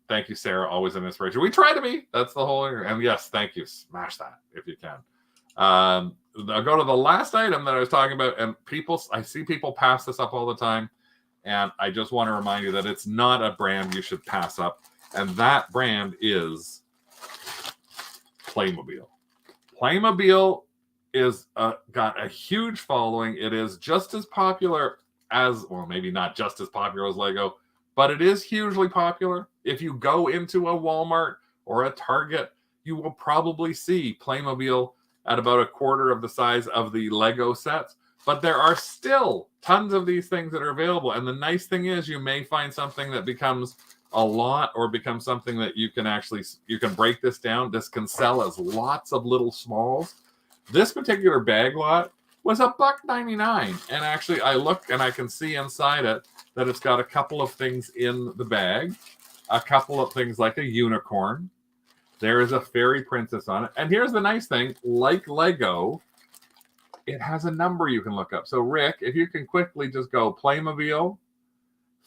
Thank you, Sarah. Always an inspiration. We try to be. That's the whole. And yes, thank you. Smash that if you can. I'll go to the last item that I was talking about. And I see people pass this up all the time. And I just want to remind you that it's not a brand you should pass up. And that brand is Playmobil. Playmobil is got a huge following. It is just as popular as, well, maybe not just as popular as Lego, but it is hugely popular. If you go into a Walmart or a Target, you will probably see Playmobil at about a quarter of the size of the Lego sets. But there are still tons of these things that are available. And the nice thing is you may find something that becomes a lot or becomes something that you can break this down. This can sell as lots of little smalls. This particular bag lot was $1.99, and actually I look and I can see inside it that it's got a couple of things in the bag, a couple of things like a unicorn. There is a fairy princess on it, and here's the nice thing: like Lego, it has a number you can look up. So Rick, if you can quickly just go Playmobil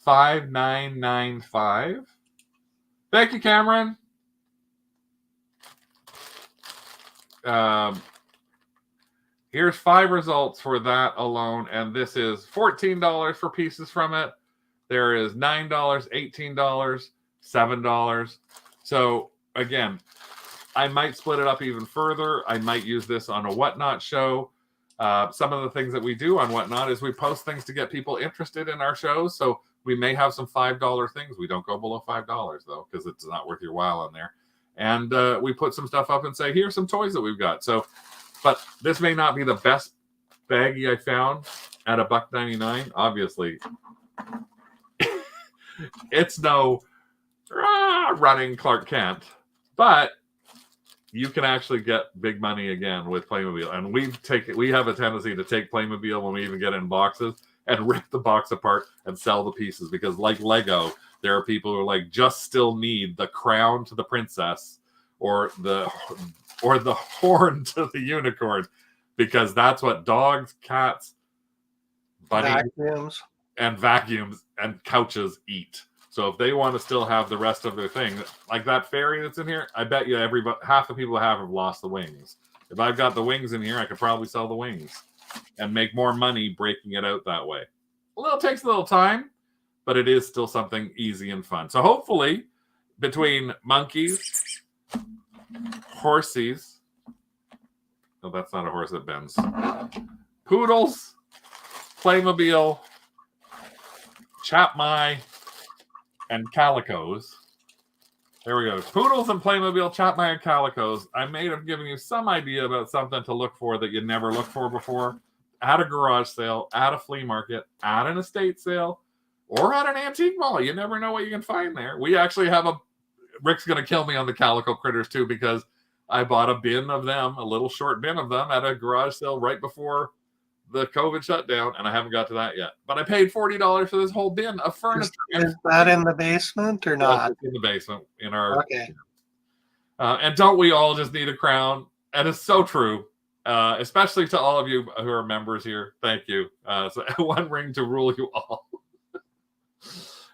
5995. Thank you, Cameron. Here's 5 results for that alone, and this is $14 for pieces from it. There is $9, $18, $7. So again, I might split it up even further. I might use this on a Whatnot show. Some of the things that we do on Whatnot is we post things to get people interested in our shows. So we may have some $5 things. We don't go below $5 though, because it's not worth your while on there. And we put some stuff up and say, here's some toys that we've got. So, but this may not be the best baggie I found at $1.99. Obviously, it's no running Clark Kent, but you can actually get big money again with Playmobil. And we have a tendency to take Playmobil when we even get it in boxes and rip the box apart and sell the pieces, because like Lego, there are people who are like just still need the crown to the princess or the horn to the unicorn, because that's what dogs, cats, bunnies, vacuums and couches eat. So if they want to still have the rest of their thing, like that fairy that's in here, I bet you half the people have lost the wings. If I've got the wings in here, I could probably sell the wings and make more money breaking it out that way. Takes a little time, but it is still something easy and fun. So hopefully, between monkeys, horsies, no, that's not a horse that bends, poodles, Playmobil, Chapmai, and calicos. There we go. Poodles and Playmobil, Chapmai, and calicos. I may have given you some idea about something to look for that you never looked for before at a garage sale, at a flea market, at an estate sale, or at an antique mall. You never know what you can find there. We actually have Rick's going to kill me on the calico critters too, because I bought a bin of them, a little short bin of them at a garage sale right before the COVID shutdown, and I haven't got to that yet. But I paid $40 for this whole bin of furniture. Is that in the basement or not? It's in the basement in our. Okay. And don't we all just need a crown? And it's so true, especially to all of you who are members here. Thank you. So one ring to rule you all,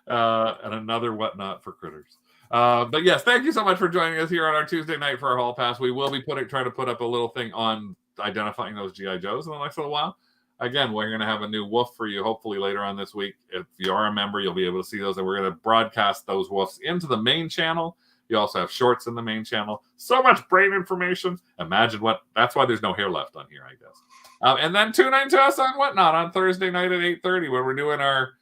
and another Whatnot for critters. But yes, thank you so much for joining us here on our Tuesday night for our Hall Pass. We will be trying to put up a little thing on identifying those GI Joes in the next little while. Again, we're going to have a new WOOF for you hopefully later on this week. If you are a member, you'll be able to see those, and we're going to broadcast those WOOFs into the main channel. You also have shorts in the main channel. So much brain information. Imagine that's why there's no hair left on here, I guess. And then tune in to us on Whatnot on Thursday night at 8:30 when we're doing our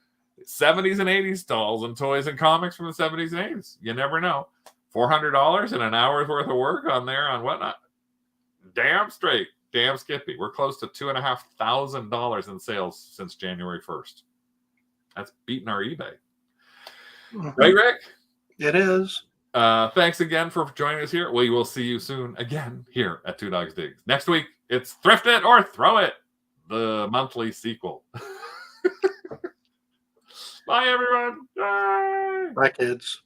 70s and 80s dolls and toys and comics from the 70s and 80s. You never know. $400 and an hour's worth of work on there on Whatnot. Damn straight. Damn skippy. We're close to $2,500 in sales since January 1st. That's beating our eBay. Right, Rick? It is. Thanks again for joining us here. We will see you soon again here at Two Dogs Digs. Next week, it's Thrift It or Throw It, the monthly sequel. Bye, everyone. Bye. Bye, kids.